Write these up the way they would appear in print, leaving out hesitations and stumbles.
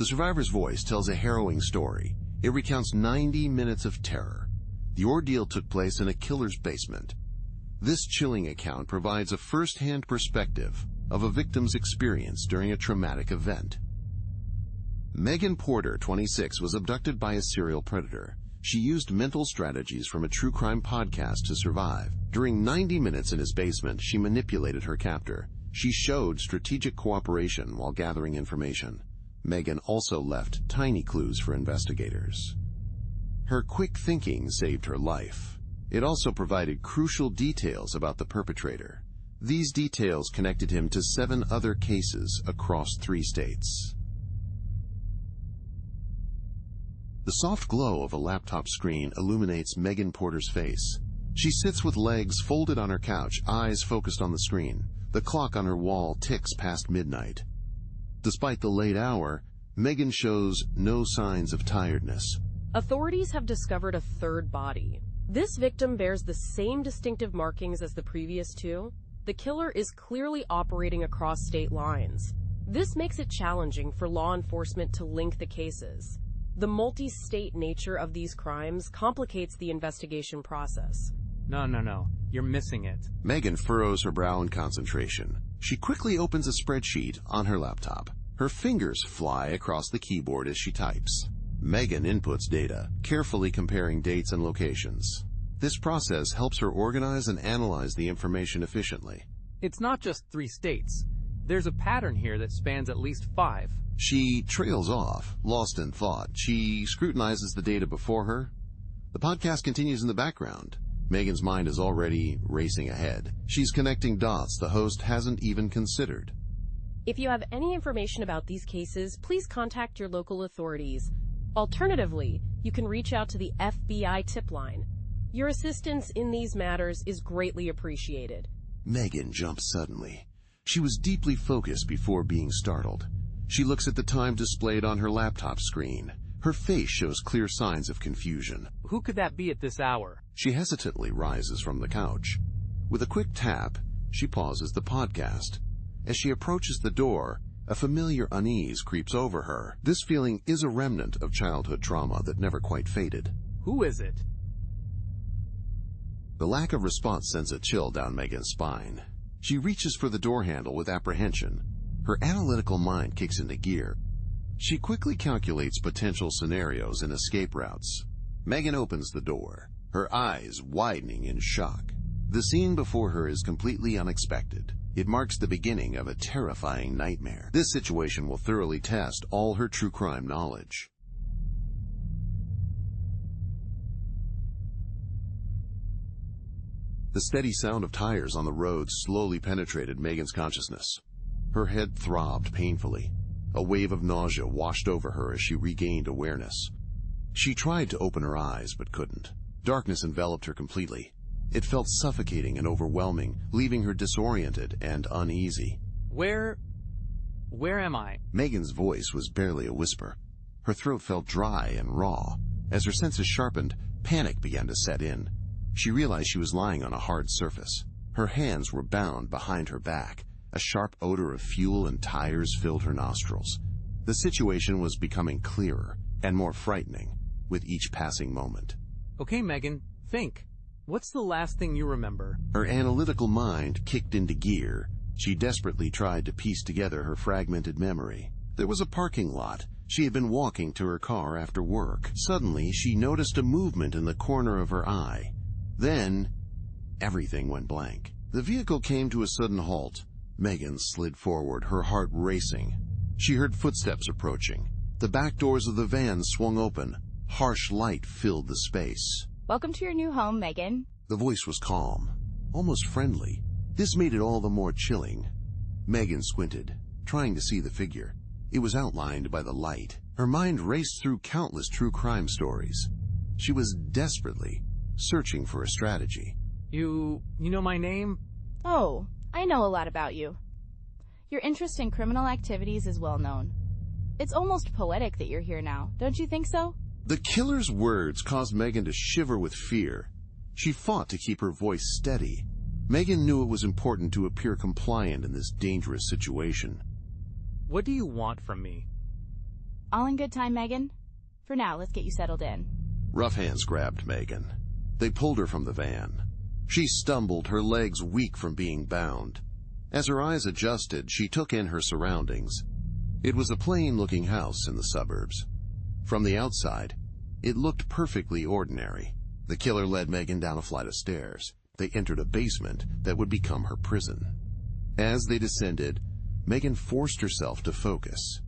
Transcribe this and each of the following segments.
The survivor's voice tells a harrowing story. It recounts 90 minutes of terror. The ordeal took place in a killer's basement. This chilling account provides a first-hand perspective of a victim's experience during a traumatic event. Megan Porter, 26, was abducted by a serial predator. She used mental strategies from a true crime podcast to survive. During 90 minutes in his basement, she manipulated her captor. She showed strategic cooperation while gathering information. Megan also left tiny clues for investigators. Her quick thinking saved her life. It also provided crucial details about the perpetrator. These details connected him to 7 other cases across 3 states. The soft glow of a laptop screen illuminates Megan Porter's face. She sits with legs folded on her couch, eyes focused on the screen. The clock on her wall ticks past midnight. Despite the late hour, Megan shows no signs of tiredness. Authorities have discovered a third body. This victim bears the same distinctive markings as the previous 2. The killer is clearly operating across state lines. This makes it challenging for law enforcement to link the cases. The multi-state nature of these crimes complicates the investigation process. No. You're missing it. Megan furrows her brow in concentration. She quickly opens a spreadsheet on her laptop. Her fingers fly across the keyboard as she types. Megan inputs data, carefully comparing dates and locations. This process helps her organize and analyze the information efficiently. It's not just 3 states. There's a pattern here that spans at least 5. She trails off, lost in thought. She scrutinizes the data before her. The podcast continues in the background. Megan's mind is already racing ahead. She's connecting dots the host hasn't even considered. If you have any information about these cases, please contact your local authorities. Alternatively, you can reach out to the FBI tip line. Your assistance in these matters is greatly appreciated. Megan jumps suddenly. She was deeply focused before being startled. She looks at the time displayed on her laptop screen. Her face shows clear signs of confusion. Who could that be at this hour? She hesitantly rises from the couch. With a quick tap, she pauses the podcast. As she approaches the door, a familiar unease creeps over her. This feeling is a remnant of childhood trauma that never quite faded. Who is it? The lack of response sends a chill down Megan's spine. She reaches for the door handle with apprehension. Her analytical mind kicks into gear. She quickly calculates potential scenarios and escape routes. Megan opens the door, her eyes widening in shock. The scene before her is completely unexpected. It marks the beginning of a terrifying nightmare. This situation will thoroughly test all her true crime knowledge. The steady sound of tires on the road slowly penetrated Megan's consciousness. Her head throbbed painfully. A wave of nausea washed over her as she regained awareness. She tried to open her eyes but couldn't. Darkness enveloped her completely. It felt suffocating and overwhelming, leaving her disoriented and uneasy. Where am I? Megan's voice was barely a whisper. Her throat felt dry and raw. As her senses sharpened, panic began to set in. She realized she was lying on a hard surface. Her hands were bound behind her back. A sharp odor of fuel and tires filled her nostrils. The situation was becoming clearer and more frightening with each passing moment. Okay, Megan, think. What's the last thing you remember? Her analytical mind kicked into gear. She desperately tried to piece together her fragmented memory. There was a parking lot. She had been walking to her car after work. Suddenly, she noticed a movement in the corner of her eye. Then, everything went blank. The vehicle came to a sudden halt. Megan slid forward, her heart racing. She heard footsteps approaching. The back doors of the van swung open. Harsh light filled the space. Welcome to your new home, Megan. The voice was calm, almost friendly. This made it all the more chilling. Megan squinted, trying to see the figure. It was outlined by the light. Her mind raced through countless true crime stories. She was desperately searching for a strategy. You know my name? Oh, I know a lot about you. Your interest in criminal activities is well known. It's almost poetic that you're here now, don't you think so? The killer's words caused Megan to shiver with fear. She fought to keep her voice steady. Megan knew it was important to appear compliant in this dangerous situation. What do you want from me? All in good time, Megan? For now, let's get you settled in. Rough hands grabbed Megan. They pulled her from the van. She stumbled, her legs weak from being bound. As her eyes adjusted, she took in her surroundings. It was a plain-looking house in the suburbs. From the outside, it looked perfectly ordinary. The killer led Megan down a flight of stairs. They entered a basement that would become her prison. As they descended, Megan forced herself to focus.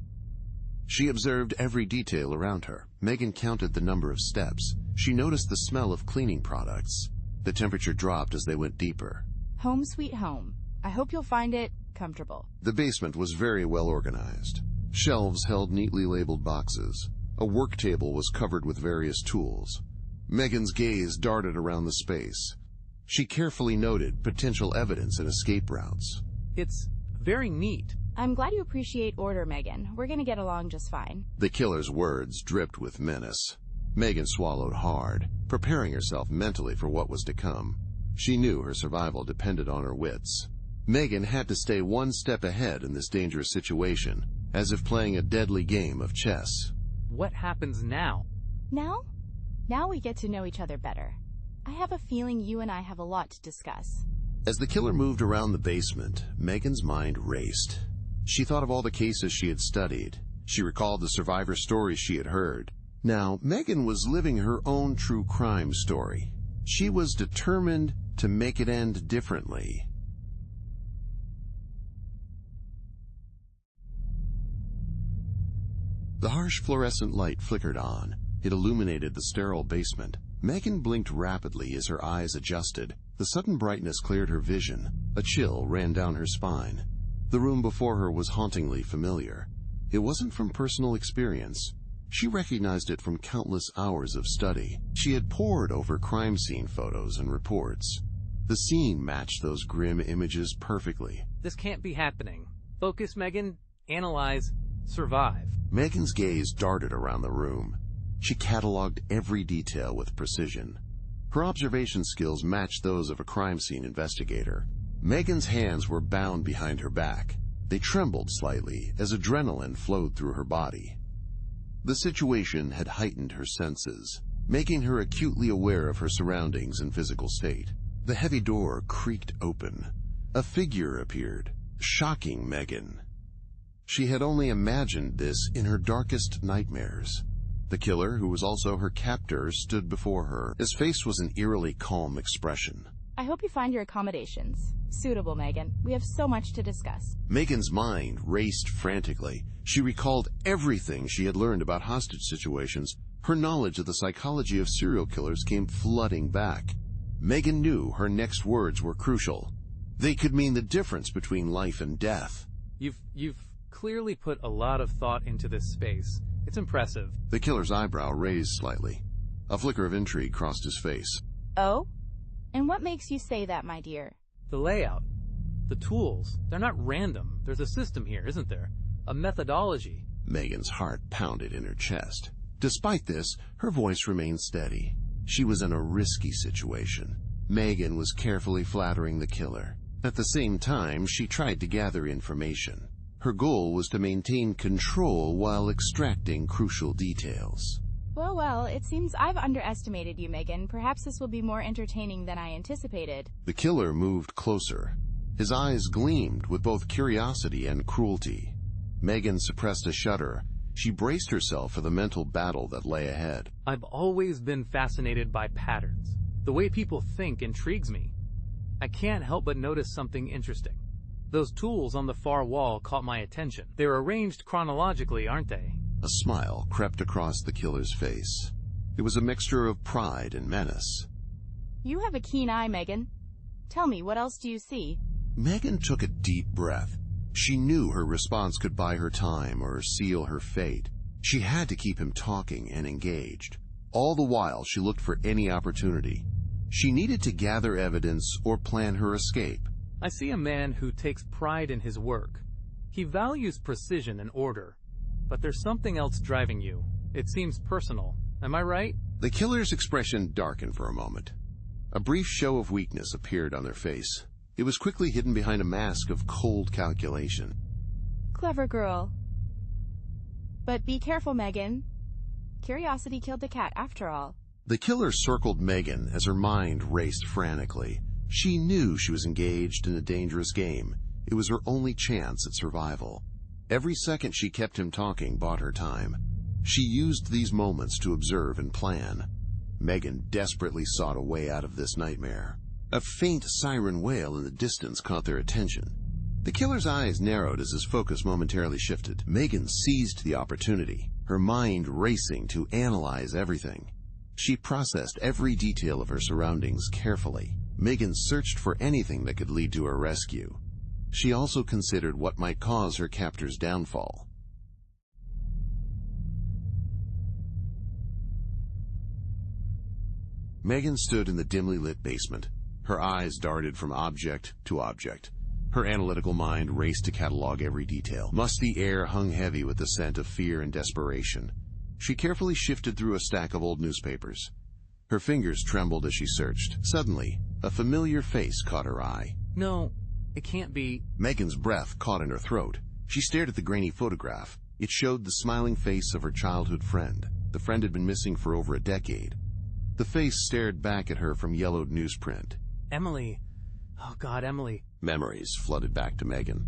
She observed every detail around her. Megan counted the number of steps. She noticed the smell of cleaning products. The temperature dropped as they went deeper. Home sweet home. I hope you'll find it comfortable. The basement was very well organized. Shelves held neatly labeled boxes. A work table was covered with various tools. Megan's gaze darted around the space. She carefully noted potential evidence and escape routes. It's very neat. I'm glad you appreciate order, Megan. We're gonna get along just fine. The killer's words dripped with menace. Megan swallowed hard, preparing herself mentally for what was to come. She knew her survival depended on her wits. Megan had to stay one step ahead in this dangerous situation, as if playing a deadly game of chess. What happens now? Now? Now we get to know each other better. I have a feeling you and I have a lot to discuss. As the killer moved around the basement, Megan's mind raced. She thought of all the cases she had studied. She recalled the survivor stories she had heard. Now, Megan was living her own true crime story. She was determined to make it end differently. The harsh fluorescent light flickered on. It illuminated the sterile basement. Megan blinked rapidly as her eyes adjusted. The sudden brightness cleared her vision. A chill ran down her spine. The room before her was hauntingly familiar. It wasn't from personal experience. She recognized it from countless hours of study. She had pored over crime scene photos and reports. The scene matched those grim images perfectly. This can't be happening. Focus, Megan. Analyze. Survive. Megan's gaze darted around the room. She cataloged every detail with precision. Her observation skills matched those of a crime scene investigator. Megan's hands were bound behind her back. They trembled slightly as adrenaline flowed through her body. The situation had heightened her senses, making her acutely aware of her surroundings and physical state. The heavy door creaked open. A figure appeared, shocking Megan. She had only imagined this in her darkest nightmares. The killer, who was also her captor, stood before her. His face was an eerily calm expression. I hope you find your accommodations suitable, Megan. We have so much to discuss. Megan's mind raced frantically. She recalled everything she had learned about hostage situations. Her knowledge of the psychology of serial killers came flooding back. Megan knew her next words were crucial. They could mean the difference between life and death. You've clearly put a lot of thought into this space. It's impressive. The killer's eyebrow raised slightly. A flicker of intrigue crossed his face. Oh? And what makes you say that, my dear? The layout. The tools. They're not random. There's a system here, isn't there? A methodology. Megan's heart pounded in her chest. Despite this, her voice remained steady. She was in a risky situation. Megan was carefully flattering the killer. At the same time, she tried to gather information. Her goal was to maintain control while extracting crucial details. Well, it seems I've underestimated you, Megan. Perhaps this will be more entertaining than I anticipated. The killer moved closer. His eyes gleamed with both curiosity and cruelty. Megan suppressed a shudder. She braced herself for the mental battle that lay ahead. I've always been fascinated by patterns. The way people think intrigues me. I can't help but notice something interesting. Those tools on the far wall caught my attention. They're arranged chronologically, aren't they? A smile crept across the killer's face. It was a mixture of pride and menace. You have a keen eye, Megan. Tell me, what else do you see? Megan took a deep breath. She knew her response could buy her time or seal her fate. She had to keep him talking and engaged. All the while, she looked for any opportunity. She needed to gather evidence or plan her escape. I see a man who takes pride in his work. He values precision and order. But there's something else driving you. It seems personal. Am I right? The killer's expression darkened for a moment. A brief show of weakness appeared on their face. It was quickly hidden behind a mask of cold calculation. Clever girl. But be careful, Megan. Curiosity killed the cat, after all. The killer circled Megan as her mind raced frantically. She knew she was engaged in a dangerous game. It was her only chance at survival. Every second she kept him talking bought her time. She used these moments to observe and plan. Megan desperately sought a way out of this nightmare. A faint siren wail in the distance caught their attention. The killer's eyes narrowed as his focus momentarily shifted. Megan seized the opportunity, her mind racing to analyze everything. She processed every detail of her surroundings carefully. Megan searched for anything that could lead to her rescue. She also considered what might cause her captor's downfall. Megan stood in the dimly lit basement. Her eyes darted from object to object. Her analytical mind raced to catalog every detail. Musty air hung heavy with the scent of fear and desperation. She carefully shifted through a stack of old newspapers. Her fingers trembled as she searched. Suddenly, a familiar face caught her eye. No, it can't be. Megan's breath caught in her throat. She stared at the grainy photograph. It showed the smiling face of her childhood friend. The friend had been missing for over a decade. The face stared back at her from yellowed newsprint. Emily. Oh God, Emily. Memories flooded back to Megan.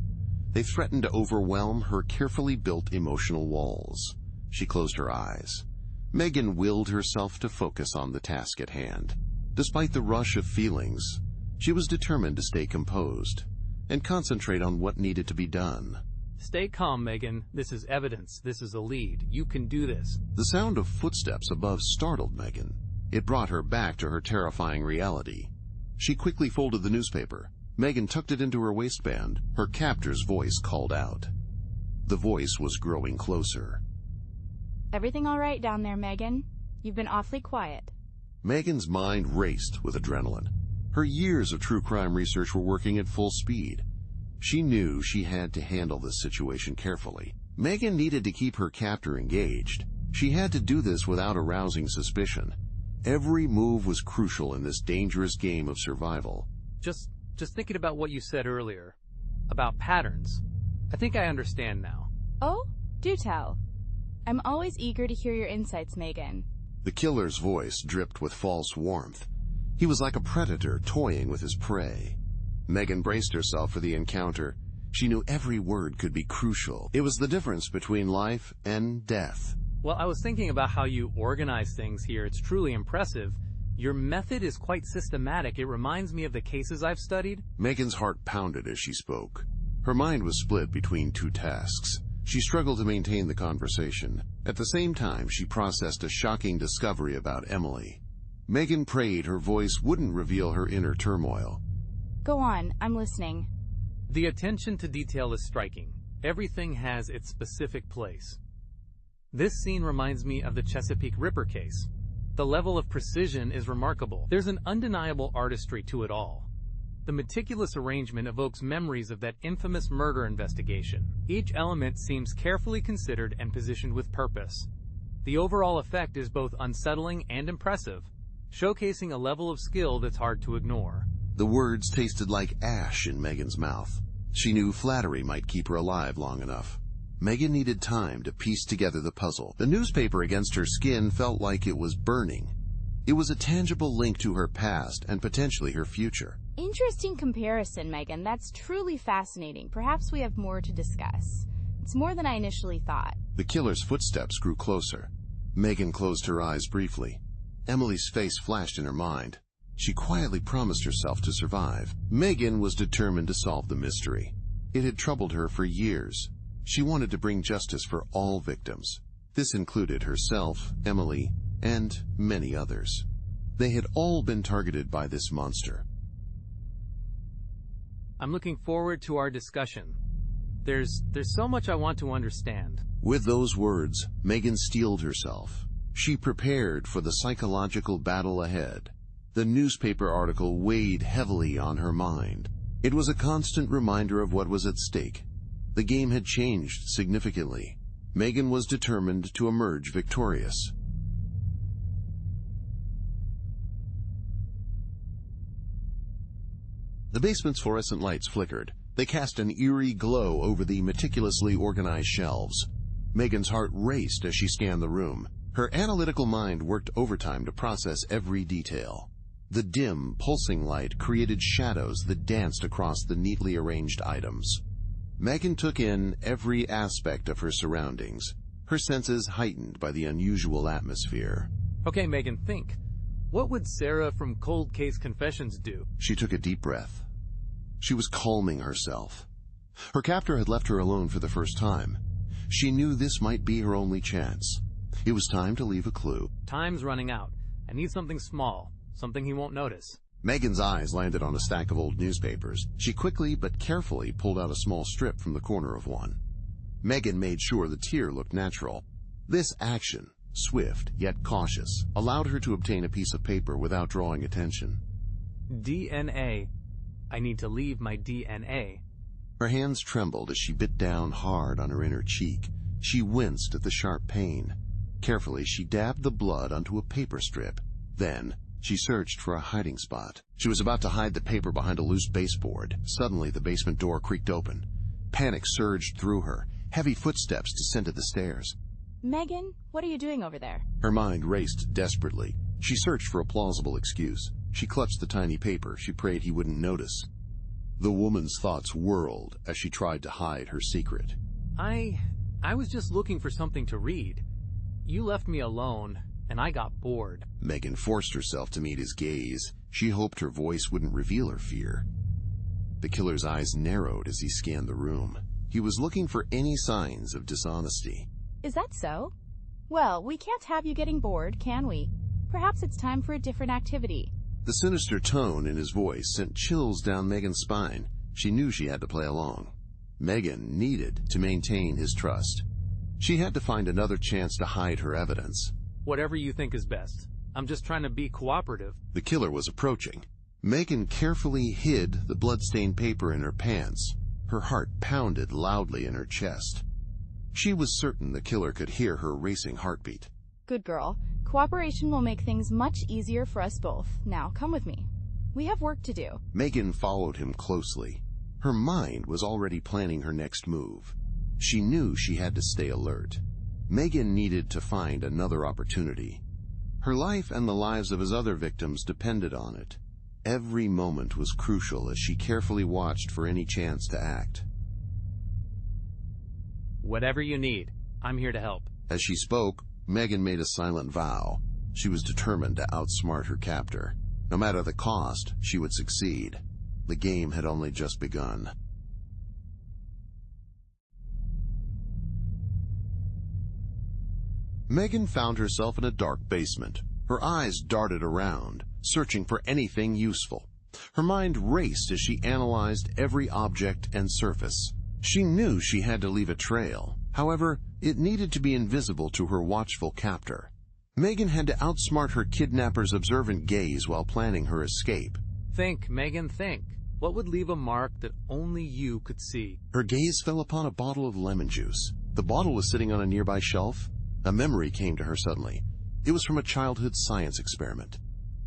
They threatened to overwhelm her carefully built emotional walls. She closed her eyes. Megan willed herself to focus on the task at hand. Despite the rush of feelings, she was determined to stay composed and concentrate on what needed to be done. Stay calm, Megan. This is evidence. This is a lead. You can do this. The sound of footsteps above startled Megan. It brought her back to her terrifying reality. She quickly folded the newspaper. Megan tucked it into her waistband. Her captor's voice called out. The voice was growing closer. Everything all right down there, Megan? You've been awfully quiet. Megan's mind raced with adrenaline. Her years of true crime research were working at full speed. She knew she had to handle this situation carefully. Megan needed to keep her captor engaged. She had to do this without arousing suspicion. Every move was crucial in this dangerous game of survival. Just thinking about what you said earlier, about patterns. I think I understand now. Oh, do tell. I'm always eager to hear your insights, Megan. The killer's voice dripped with false warmth. He was like a predator toying with his prey. Megan braced herself for the encounter. She knew every word could be crucial. It was the difference between life and death. Well, I was thinking about how you organize things here. It's truly impressive. Your method is quite systematic. It reminds me of the cases I've studied. Megan's heart pounded as she spoke. Her mind was split between two tasks. She struggled to maintain the conversation. At the same time, she processed a shocking discovery about Emily. Megan prayed her voice wouldn't reveal her inner turmoil. Go on, I'm listening. The attention to detail is striking. Everything has its specific place. This scene reminds me of the Chesapeake Ripper case. The level of precision is remarkable. There's an undeniable artistry to it all. The meticulous arrangement evokes memories of that infamous murder investigation. Each element seems carefully considered and positioned with purpose. The overall effect is both unsettling and impressive, showcasing a level of skill that's hard to ignore. The words tasted like ash in Megan's mouth. She knew flattery might keep her alive long enough. Megan needed time to piece together the puzzle. The newspaper against her skin felt like it was burning. It was a tangible link to her past and potentially her future. Interesting comparison, Megan. That's truly fascinating. Perhaps we have more to discuss. It's more than I initially thought. The killer's footsteps grew closer. Megan closed her eyes briefly. Emily's face flashed in her mind. She quietly promised herself to survive. Megan was determined to solve the mystery. It had troubled her for years. She wanted to bring justice for all victims. This included herself, Emily, and many others. They had all been targeted by this monster. I'm looking forward to our discussion. There's so much I want to understand. With those words, Megan steeled herself. She prepared for the psychological battle ahead. The newspaper article weighed heavily on her mind. It was a constant reminder of what was at stake. The game had changed significantly. Megan was determined to emerge victorious. The basement's fluorescent lights flickered. They cast an eerie glow over the meticulously organized shelves. Megan's heart raced as she scanned the room. Her analytical mind worked overtime to process every detail. The dim, pulsing light created shadows that danced across the neatly arranged items. Megan took in every aspect of her surroundings, her senses heightened by the unusual atmosphere. Okay, Megan, think. What would Sarah from Cold Case Confessions do? She took a deep breath. She was calming herself. Her captor had left her alone for the first time. She knew this might be her only chance. It was time to leave a clue. Time's running out. I need something small, something he won't notice. Megan's eyes landed on a stack of old newspapers. She quickly but carefully pulled out a small strip from the corner of one. Megan made sure the tear looked natural. This action, swift yet cautious, allowed her to obtain a piece of paper without drawing attention. DNA. I need to leave my DNA. Her hands trembled as she bit down hard on her inner cheek. She winced at the sharp pain. Carefully, she dabbed the blood onto a paper strip. Then, she searched for a hiding spot. She was about to hide the paper behind a loose baseboard. Suddenly, the basement door creaked open. Panic surged through her. Heavy footsteps descended the stairs. Megan, what are you doing over there? Her mind raced desperately. She searched for a plausible excuse. She clutched the tiny paper. She prayed he wouldn't notice. The woman's thoughts whirled as she tried to hide her secret. I was just looking for something to read. You left me alone, and I got bored. Megan forced herself to meet his gaze. She hoped her voice wouldn't reveal her fear. The killer's eyes narrowed as he scanned the room. He was looking for any signs of dishonesty. Is that so? Well, we can't have you getting bored, can we? Perhaps it's time for a different activity. The sinister tone in his voice sent chills down Megan's spine. She knew she had to play along. Megan needed to maintain his trust. She had to find another chance to hide her evidence. Whatever you think is best. I'm just trying to be cooperative. The killer was approaching. Megan carefully hid the blood-stained paper in her pants. Her heart pounded loudly in her chest. She was certain the killer could hear her racing heartbeat. Good girl. Cooperation will make things much easier for us both. Now, come with me. We have work to do. Megan followed him closely. Her mind was already planning her next move. She knew she had to stay alert. Megan needed to find another opportunity. Her life and the lives of his other victims depended on it. Every moment was crucial as she carefully watched for any chance to act. Whatever you need, I'm here to help. As she spoke, Megan made a silent vow. She was determined to outsmart her captor. No matter the cost, she would succeed. The game had only just begun. Megan found herself in a dark basement. Her eyes darted around, searching for anything useful. Her mind raced as she analyzed every object and surface. She knew she had to leave a trail. However, it needed to be invisible to her watchful captor. Megan had to outsmart her kidnapper's observant gaze while planning her escape. Think, Megan, think. What would leave a mark that only you could see? Her gaze fell upon a bottle of lemon juice. The bottle was sitting on a nearby shelf. A memory came to her suddenly. It was from a childhood science experiment.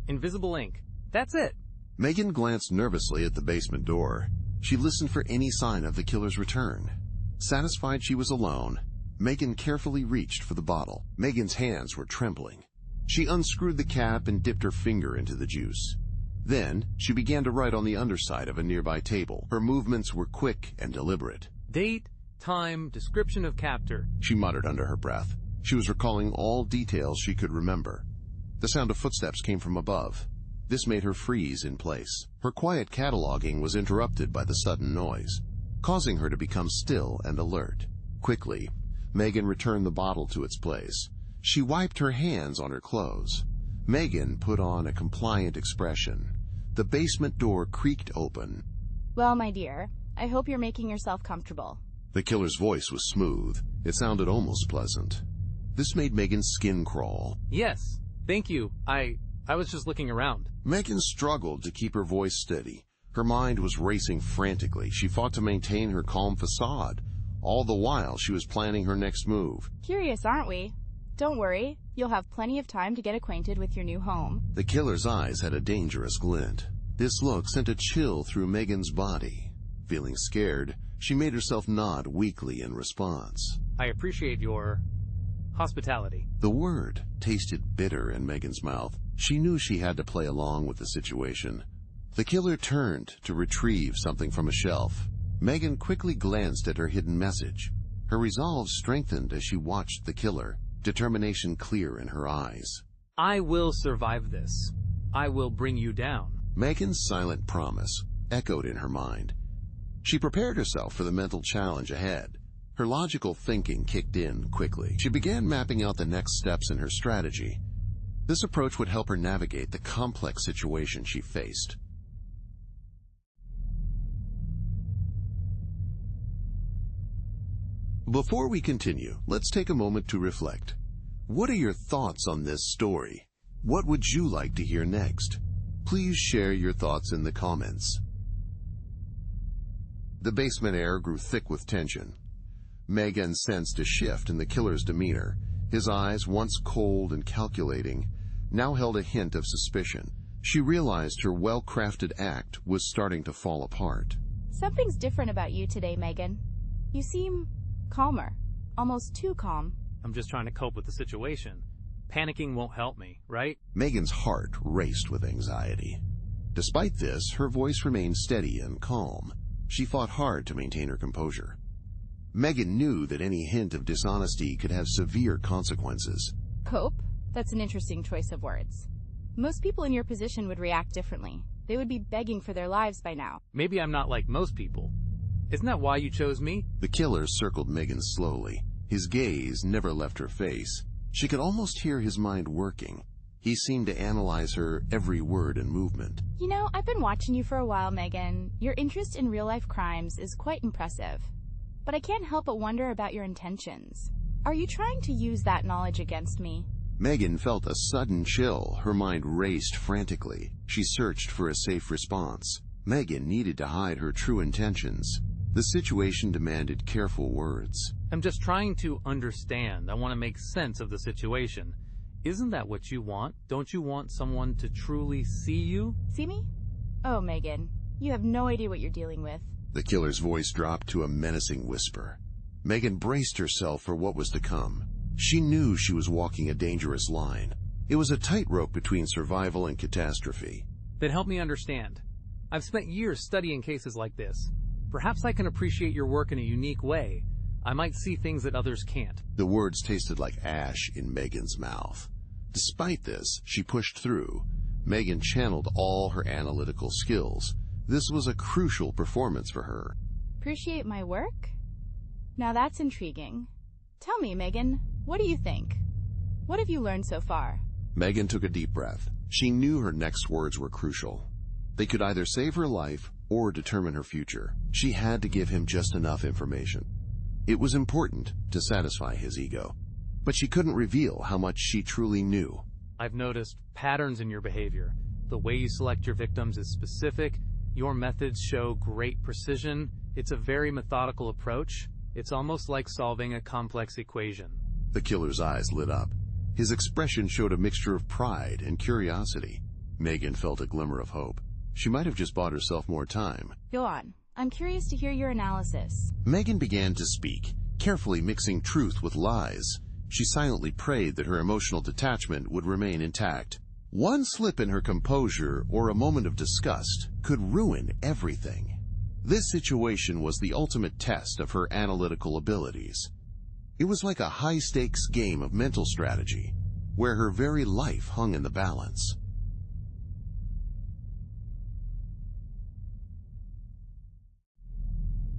Invisible ink. That's it. Megan glanced nervously at the basement door. She listened for any sign of the killer's return. Satisfied she was alone, Megan carefully reached for the bottle. Megan's hands were trembling. She unscrewed the cap and dipped her finger into the juice. Then, she began to write on the underside of a nearby table. Her movements were quick and deliberate. Date, time, description of captor. She muttered under her breath. She was recalling all details she could remember. The sound of footsteps came from above. This made her freeze in place. Her quiet cataloging was interrupted by the sudden noise, causing her to become still and alert. Quickly, Megan returned the bottle to its place. She wiped her hands on her clothes. Megan put on a compliant expression. The basement door creaked open. Well, my dear, I hope you're making yourself comfortable. The killer's voice was smooth. It sounded almost pleasant. This made Megan's skin crawl. Yes, thank you. I was just looking around. Megan struggled to keep her voice steady. Her mind was racing frantically. She fought to maintain her calm facade. All the while, she was planning her next move. Curious, aren't we? Don't worry, you'll have plenty of time to get acquainted with your new home. The killer's eyes had a dangerous glint. This look sent a chill through Megan's body. Feeling scared, she made herself nod weakly in response. I appreciate your hospitality. The word tasted bitter in Megan's mouth. She knew she had to play along with the situation. The killer turned to retrieve something from a shelf. Megan quickly glanced at her hidden message. Her resolve strengthened as she watched the killer, determination clear in her eyes. I will survive this. I will bring you down. Megan's silent promise echoed in her mind. She prepared herself for the mental challenge ahead. Her logical thinking kicked in quickly. She began mapping out the next steps in her strategy. This approach would help her navigate the complex situation she faced. Before we continue, let's take a moment to reflect. What are your thoughts on this story? What would you like to hear next? Please share your thoughts in the comments. The basement air grew thick with tension. Megan sensed a shift in the killer's demeanor. His eyes, once cold and calculating, now held a hint of suspicion. She realized her well-crafted act was starting to fall apart. Something's different about you today, Megan. You seem calmer. Almost too calm. I'm just trying to cope with the situation. Panicking won't help me, right? Megan's heart raced with anxiety. Despite this, her voice remained steady and calm. She fought hard to maintain her composure. Megan knew that any hint of dishonesty could have severe consequences. Cope? That's an interesting choice of words. Most people in your position would react differently. They would be begging for their lives by now. Maybe I'm not like most people. Isn't that why you chose me? The killer circled Megan slowly. His gaze never left her face. She could almost hear his mind working. He seemed to analyze her every word and movement. You know, I've been watching you for a while, Megan. Your interest in real-life crimes is quite impressive. But I can't help but wonder about your intentions. Are you trying to use that knowledge against me? Megan felt a sudden chill. Her mind raced frantically. She searched for a safe response. Megan needed to hide her true intentions. The situation demanded careful words. I'm just trying to understand. I want to make sense of the situation. Isn't that what you want? Don't you want someone to truly see you? See me? Oh, Megan, you have no idea what you're dealing with. The killer's voice dropped to a menacing whisper. Megan braced herself for what was to come. She knew she was walking a dangerous line. It was a tightrope between survival and catastrophe. Then help me understand. I've spent years studying cases like this. Perhaps I can appreciate your work in a unique way. I might see things that others can't. The words tasted like ash in Megan's mouth. Despite this, she pushed through. Megan channeled all her analytical skills. This was a crucial performance for her. Appreciate my work? Now that's intriguing. Tell me, Megan, what do you think? What have you learned so far? Megan took a deep breath. She knew her next words were crucial. They could either save her life or determine her future. She had to give him just enough information. It was important to satisfy his ego, but she couldn't reveal how much she truly knew. I've noticed patterns in your behavior. The way you select your victims is specific. Your methods show great precision. It's a very methodical approach. It's almost like solving a complex equation. The killer's eyes lit up. His expression showed a mixture of pride and curiosity. Megan felt a glimmer of hope. She might have just bought herself more time. Go on. I'm curious to hear your analysis. Megan began to speak, carefully mixing truth with lies. She silently prayed that her emotional detachment would remain intact. One slip in her composure or a moment of disgust could ruin everything. This situation was the ultimate test of her analytical abilities. It was like a high-stakes game of mental strategy, where her very life hung in the balance.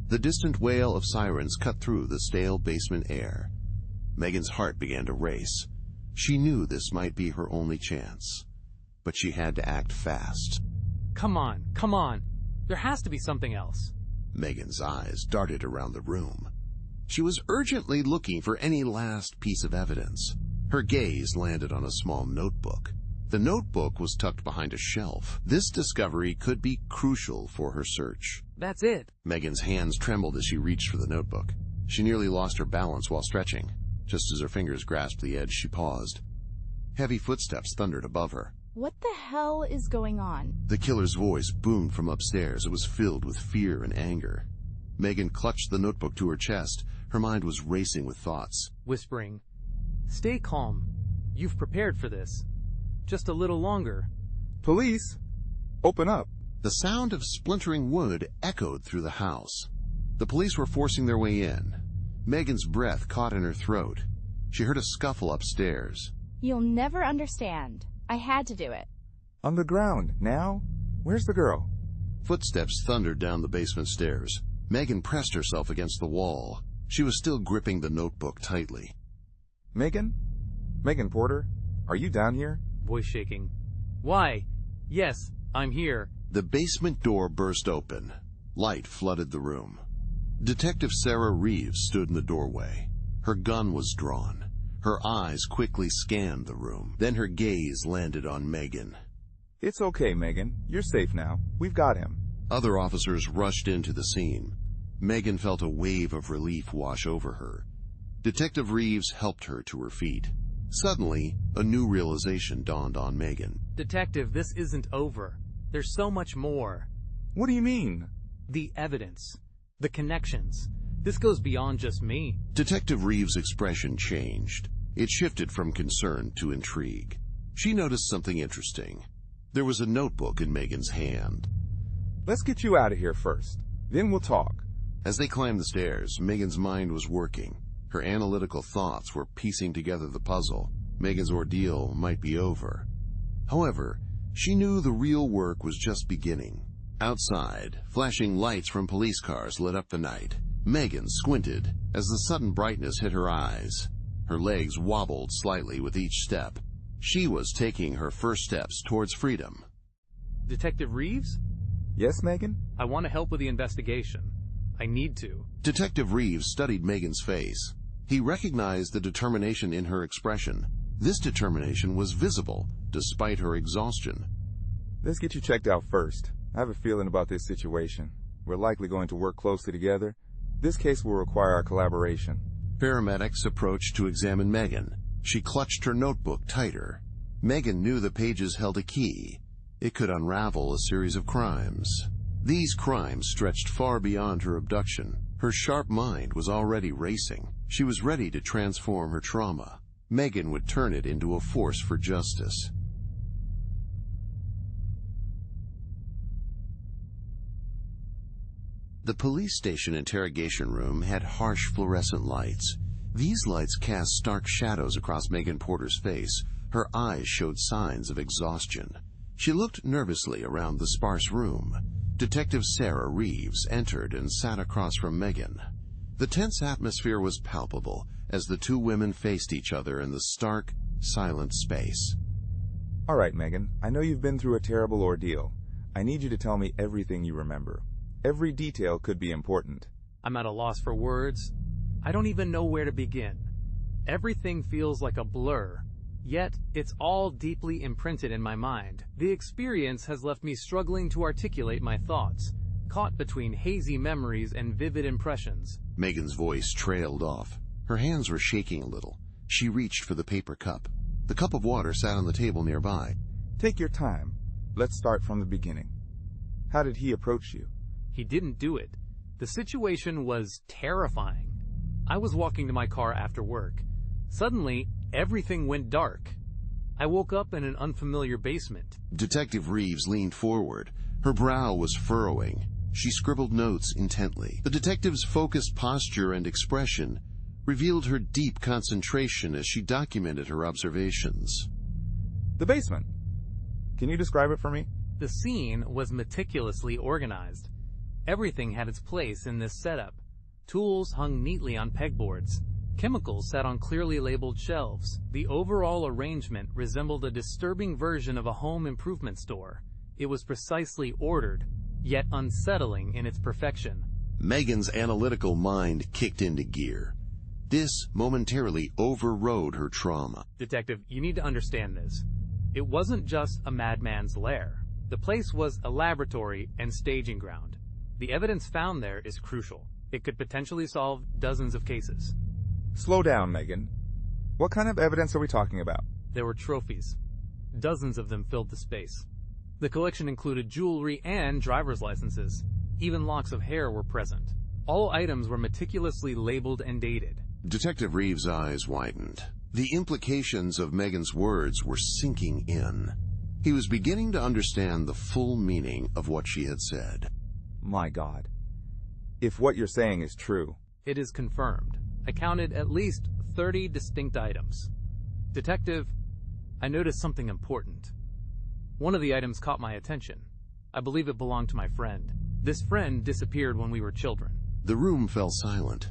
The distant wail of sirens cut through the stale basement air. Megan's heart began to race. She knew this might be her only chance, but she had to act fast. Come on, come on. There has to be something else. Megan's eyes darted around the room. She was urgently looking for any last piece of evidence. Her gaze landed on a small notebook. The notebook was tucked behind a shelf. This discovery could be crucial for her search. That's it. Megan's hands trembled as she reached for the notebook. She nearly lost her balance while stretching. Just as her fingers grasped the edge, she paused. Heavy footsteps thundered above her. What the hell is going on? The killer's voice boomed from upstairs. It was filled with fear and anger. Megan clutched the notebook to her chest. Her mind was racing with thoughts. Whispering, "Stay calm. You've prepared for this. Just a little longer." Police? Open up. The sound of splintering wood echoed through the house. The police were forcing their way in. Megan's breath caught in her throat. She heard a scuffle upstairs. You'll never understand. I had to do it. On the ground. Now? Where's the girl? Footsteps thundered down the basement stairs. Megan pressed herself against the wall. She was still gripping the notebook tightly. Megan? Megan Porter? Are you down here? Voice shaking. "Why? Yes, I'm here." The basement door burst open. Light flooded the room. Detective Sarah Reeves stood in the doorway. Her gun was drawn. Her eyes quickly scanned the room. Then her gaze landed on Megan. It's okay, Megan. You're safe now. We've got him. Other officers rushed into the scene. Megan felt a wave of relief wash over her. Detective Reeves helped her to her feet. Suddenly, a new realization dawned on Megan. "Detective, this isn't over. There's so much more. What do you mean? The evidence. The connections. This goes beyond just me." Detective Reeves' expression changed. It shifted from concern to intrigue. She noticed something interesting. There was a notebook in Megan's hand. Let's get you out of here first. Then we'll talk. As they climbed the stairs, Megan's mind was working. Her analytical thoughts were piecing together the puzzle. Megan's ordeal might be over. However, she knew the real work was just beginning. Outside, flashing lights from police cars lit up the night. Megan squinted as the sudden brightness hit her eyes. Her legs wobbled slightly with each step. She was taking her first steps towards freedom. "Detective Reeves? Yes, Megan? I want to help with the investigation. I need to." Detective Reeves studied Megan's face. He recognized the determination in her expression. This determination was visible, despite her exhaustion. Let's get you checked out first. I have a feeling about this situation. We're likely going to work closely together. This case will require our collaboration. Paramedics approached to examine Megan. She clutched her notebook tighter. Megan knew the pages held a key. It could unravel a series of crimes. These crimes stretched far beyond her abduction. Her sharp mind was already racing. She was ready to transform her trauma. Megan would turn it into a force for justice. The police station interrogation room had harsh fluorescent lights. These lights cast stark shadows across Megan Porter's face. Her eyes showed signs of exhaustion. She looked nervously around the sparse room. Detective Sarah Reeves entered and sat across from Megan. The tense atmosphere was palpable as the two women faced each other in the stark, silent space. All right, Megan. I know you've been through a terrible ordeal. I need you to tell me everything you remember. Every detail could be important. I'm at a loss for words. I don't even know where to begin. Everything feels like a blur, yet it's all deeply imprinted in my mind. The experience has left me struggling to articulate my thoughts, caught between hazy memories and vivid impressions. Megan's voice trailed off. Her hands were shaking a little. She reached for the paper cup. The cup of water sat on the table nearby. Take your time. Let's start from the beginning. How did he approach you? He didn't do it. The situation was terrifying. I was walking to my car after work. Suddenly, everything went dark. I woke up in an unfamiliar basement. Detective Reeves leaned forward. Her brow was furrowing. She scribbled notes intently. The detective's focused posture and expression revealed her deep concentration as she documented her observations. The basement. Can you describe it for me? The scene was meticulously organized. Everything had its place in this setup. Tools hung neatly on pegboards. Chemicals sat on clearly labeled shelves. The overall arrangement resembled a disturbing version of a home improvement store. It was precisely ordered, yet unsettling in its perfection. Megan's analytical mind kicked into gear. This momentarily overrode her trauma. Detective, you need to understand this. It wasn't just a madman's lair. The place was a laboratory and staging ground. The evidence found there is crucial. It could potentially solve dozens of cases. Slow down, Megan. What kind of evidence are we talking about? There were trophies. Dozens of them filled the space. The collection included jewelry and driver's licenses. Even locks of hair were present. All items were meticulously labeled and dated. Detective Reeves' eyes widened. The implications of Megan's words were sinking in. He was beginning to understand the full meaning of what she had said. My God. If what you're saying is true. It is confirmed. I counted at least 30 distinct items. Detective, I noticed something important. One of the items caught my attention. I believe it belonged to my friend. This friend disappeared when we were children. The room fell silent.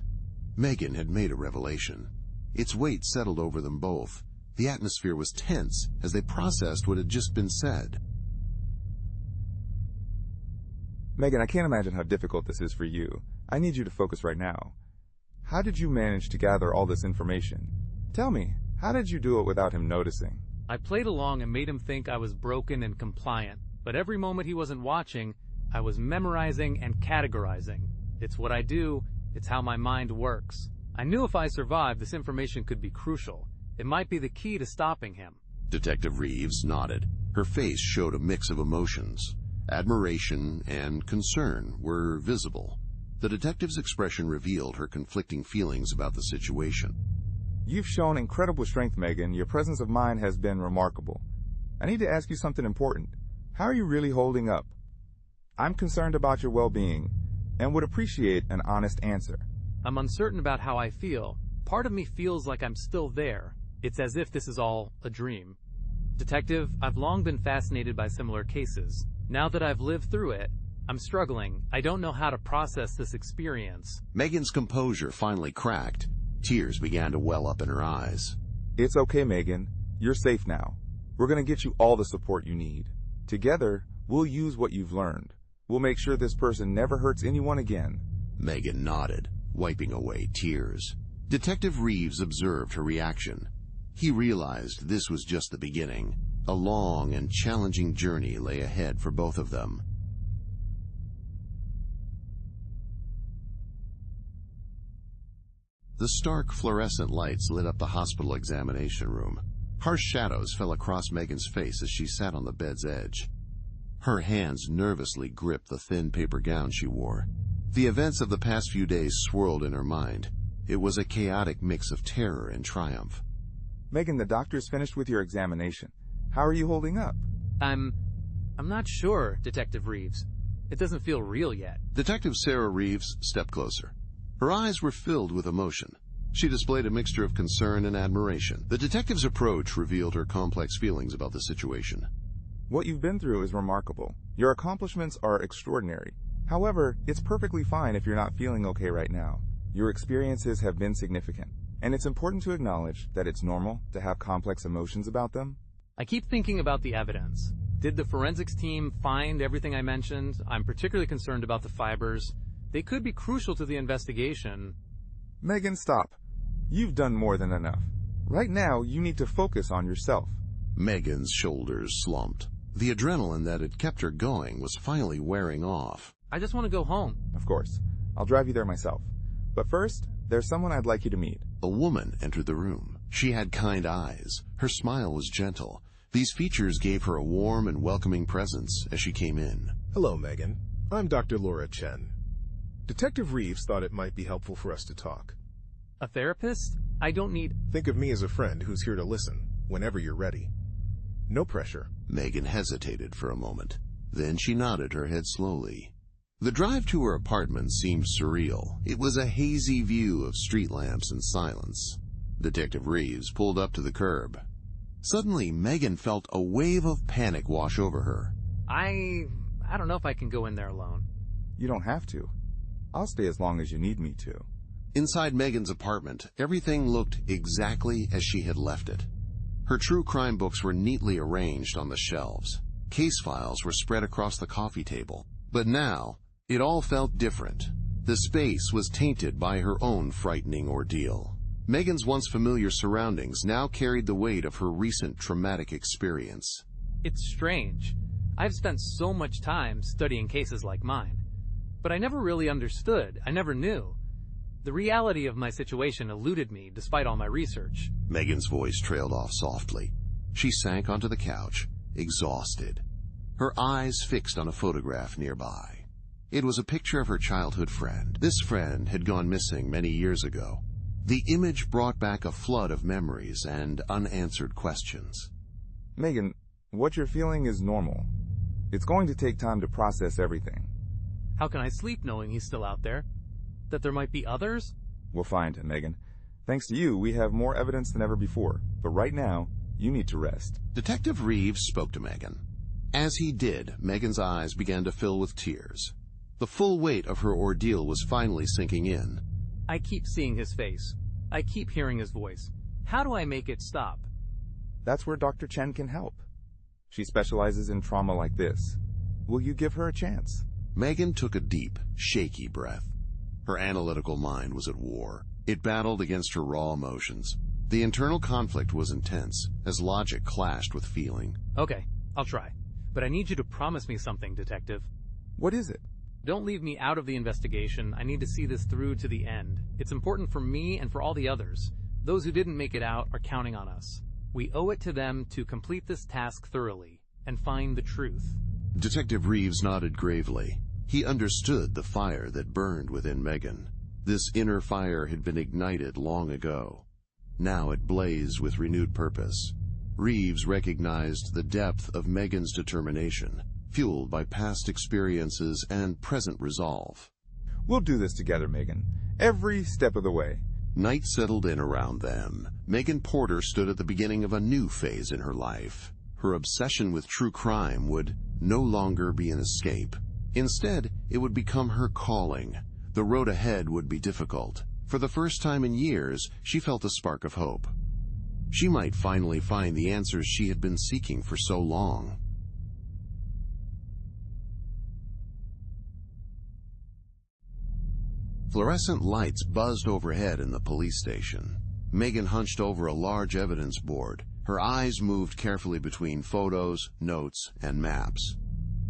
Megan had made a revelation. Its weight settled over them both. The atmosphere was tense as they processed what had just been said. Megan, I can't imagine how difficult this is for you. I need you to focus right now. How did you manage to gather all this information? Tell me, how did you do it without him noticing? I played along and made him think I was broken and compliant, but every moment he wasn't watching, I was memorizing and categorizing. It's what I do, it's how my mind works. I knew if I survived, this information could be crucial. It might be the key to stopping him. Detective Reeves nodded. Her face showed a mix of emotions. Admiration and concern were visible. The detective's expression revealed her conflicting feelings about the situation. You've shown incredible strength, Megan. Your presence of mind has been remarkable. I need to ask you something important. How are you really holding up? I'm concerned about your well-being and would appreciate an honest answer. I'm uncertain about how I feel. Part of me feels like I'm still there. It's as if this is all a dream. Detective, I've long been fascinated by similar cases. Now that I've lived through it, I'm struggling. I don't know how to process this experience. Megan's composure finally cracked. Tears began to well up in her eyes. It's okay, Megan. You're safe now. We're going to get you all the support you need. Together, we'll use what you've learned. We'll make sure this person never hurts anyone again. Megan nodded, wiping away tears. Detective Reeves observed her reaction. He realized this was just the beginning. A long and challenging journey lay ahead for both of them. The stark fluorescent lights lit up the hospital examination room. Harsh shadows fell across Megan's face as she sat on the bed's edge. Her hands nervously gripped the thin paper gown she wore. The events of the past few days swirled in her mind. It was a chaotic mix of terror and triumph. Megan, the doctor's finished with your examination. How are you holding up? I'm not sure, Detective Reeves. It doesn't feel real yet. Detective Sarah Reeves stepped closer. Her eyes were filled with emotion. She displayed a mixture of concern and admiration. The detective's approach revealed her complex feelings about the situation. What you've been through is remarkable. Your accomplishments are extraordinary. However, it's perfectly fine if you're not feeling okay right now. Your experiences have been significant, and it's important to acknowledge that it's normal to have complex emotions about them. I keep thinking about the evidence. Did the forensics team find everything I mentioned? I'm particularly concerned about the fibers. They could be crucial to the investigation. Megan, stop. You've done more than enough. Right now, you need to focus on yourself. Megan's shoulders slumped. The adrenaline that had kept her going was finally wearing off. I just want to go home. Of course. I'll drive you there myself. But first, there's someone I'd like you to meet. A woman entered the room. She had kind eyes. Her smile was gentle. These features gave her a warm and welcoming presence as she came in. Hello, Megan. I'm Dr. Laura Chen. Detective Reeves thought it might be helpful for us to talk. A therapist? I don't need... Think of me as a friend who's here to listen, whenever you're ready. No pressure. Megan hesitated for a moment. Then she nodded her head slowly. The drive to her apartment seemed surreal. It was a hazy view of street lamps and silence. Detective Reeves pulled up to the curb. Suddenly, Megan felt a wave of panic wash over her. I don't know if I can go in there alone. You don't have to. I'll stay as long as you need me to. Inside Megan's apartment, everything looked exactly as she had left it. Her true crime books were neatly arranged on the shelves. Case files were spread across the coffee table. But now, it all felt different. The space was tainted by her own frightening ordeal. Megan's once familiar surroundings now carried the weight of her recent traumatic experience. It's strange. I've spent so much time studying cases like mine. But I never really understood. I never knew. The reality of my situation eluded me despite all my research. Megan's voice trailed off softly. She sank onto the couch, exhausted, her eyes fixed on a photograph nearby. It was a picture of her childhood friend. This friend had gone missing many years ago. The image brought back a flood of memories and unanswered questions. Megan, what you're feeling is normal. It's going to take time to process everything. How can I sleep knowing he's still out there? That there might be others? We'll find him, Megan. Thanks to you, we have more evidence than ever before. But right now, you need to rest. Detective Reeves spoke to Megan. As he did, Megan's eyes began to fill with tears. The full weight of her ordeal was finally sinking in. I keep seeing his face. I keep hearing his voice. How do I make it stop? That's where Dr. Chen can help. She specializes in trauma like this. Will you give her a chance? Megan took a deep, shaky breath. Her analytical mind was at war. It battled against her raw emotions. The internal conflict was intense, as logic clashed with feeling. Okay, I'll try. But I need you to promise me something, Detective. What is it? Don't leave me out of the investigation. I need to see this through to the end. It's important for me and for all the others. Those who didn't make it out are counting on us. We owe it to them to complete this task thoroughly and find the truth. Detective Reeves nodded gravely. He understood the fire that burned within Megan. This inner fire had been ignited long ago. Now it blazed with renewed purpose. Reeves recognized the depth of Megan's determination, fueled by past experiences and present resolve. We'll do this together, Megan. Every step of the way. Night settled in around them. Megan Porter stood at the beginning of a new phase in her life. Her obsession with true crime would no longer be an escape. Instead, it would become her calling. The road ahead would be difficult. For the first time in years, she felt a spark of hope. She might finally find the answers she had been seeking for so long. Fluorescent lights buzzed overhead in the police station. Megan hunched over a large evidence board. Her eyes moved carefully between photos, notes, and maps.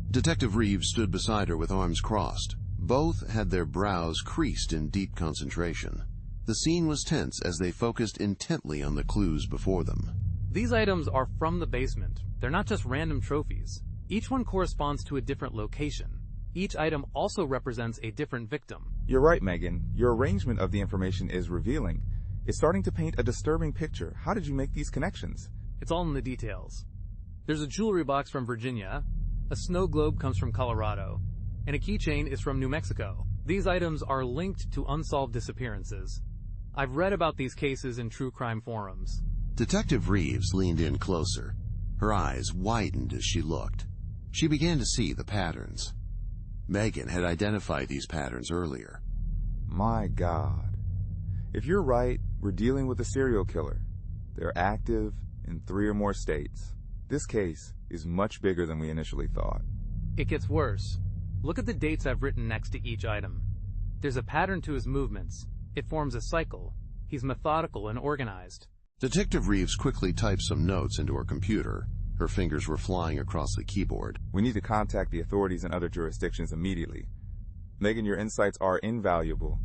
Detective Reeves stood beside her with arms crossed. Both had their brows creased in deep concentration. The scene was tense as they focused intently on the clues before them. These items are from the basement. They're not just random trophies. Each one corresponds to a different location. Each item also represents a different victim. You're right, Megan. Your arrangement of the information is revealing. It's starting to paint a disturbing picture. How did you make these connections? It's all in the details. There's a jewelry box from Virginia, a snow globe comes from Colorado, and a keychain is from New Mexico. These items are linked to unsolved disappearances. I've read about these cases in true crime forums. Detective Reeves leaned in closer. Her eyes widened as she looked. She began to see the patterns. Megan had identified these patterns earlier. My God. If you're right, we're dealing with a serial killer. They're active in 3 or more states. This case is much bigger than we initially thought. It gets worse. Look at the dates I've written next to each item. There's a pattern to his movements. It forms a cycle. He's methodical and organized. Detective Reeves quickly typed some notes into her computer. Her fingers were flying across the keyboard. We need to contact the authorities in other jurisdictions immediately. Megan, your insights are invaluable.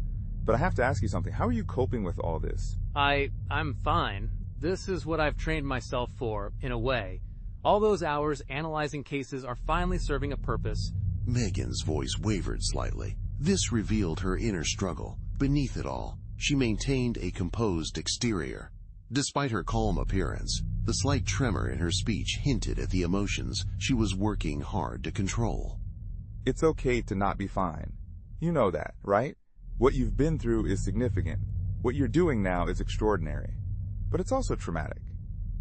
But I have to ask you something. How are you coping with all this? I'm fine. This is what I've trained myself for, in a way. All those hours analyzing cases are finally serving a purpose. Megan's voice wavered slightly. This revealed her inner struggle. Beneath it all, she maintained a composed exterior. Despite her calm appearance, the slight tremor in her speech hinted at the emotions she was working hard to control. It's okay to not be fine. You know that, right? What you've been through is significant. What you're doing now is extraordinary. But it's also traumatic.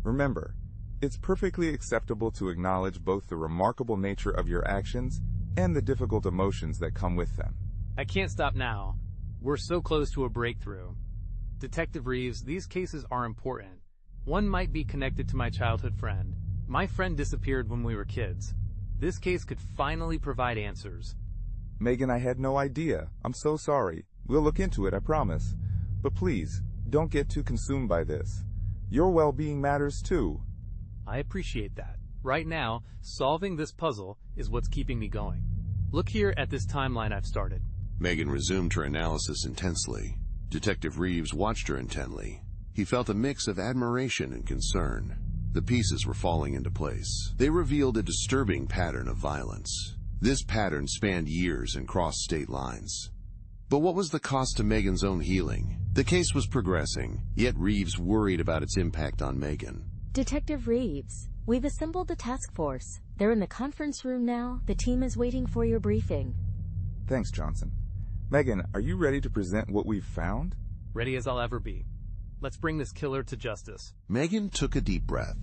Remember, it's perfectly acceptable to acknowledge both the remarkable nature of your actions and the difficult emotions that come with them. I can't stop now. We're so close to a breakthrough. Detective Reeves, these cases are important. One might be connected to my childhood friend. My friend disappeared when we were kids. This case could finally provide answers. Megan, I had no idea. I'm so sorry. We'll look into it, I promise. But please, don't get too consumed by this. Your well-being matters too. I appreciate that. Right now, solving this puzzle is what's keeping me going. Look here at this timeline I've started. Megan resumed her analysis intensely. Detective Reeves watched her intently. He felt a mix of admiration and concern. The pieces were falling into place. They revealed a disturbing pattern of violence. This pattern spanned years and crossed state lines. But what was the cost to Megan's own healing? The case was progressing, yet Reeves worried about its impact on Megan. Detective Reeves, we've assembled the task force. They're in the conference room now. The team is waiting for your briefing. Thanks, Johnson. Megan, are you ready to present what we've found? Ready as I'll ever be. Let's bring this killer to justice. Megan took a deep breath.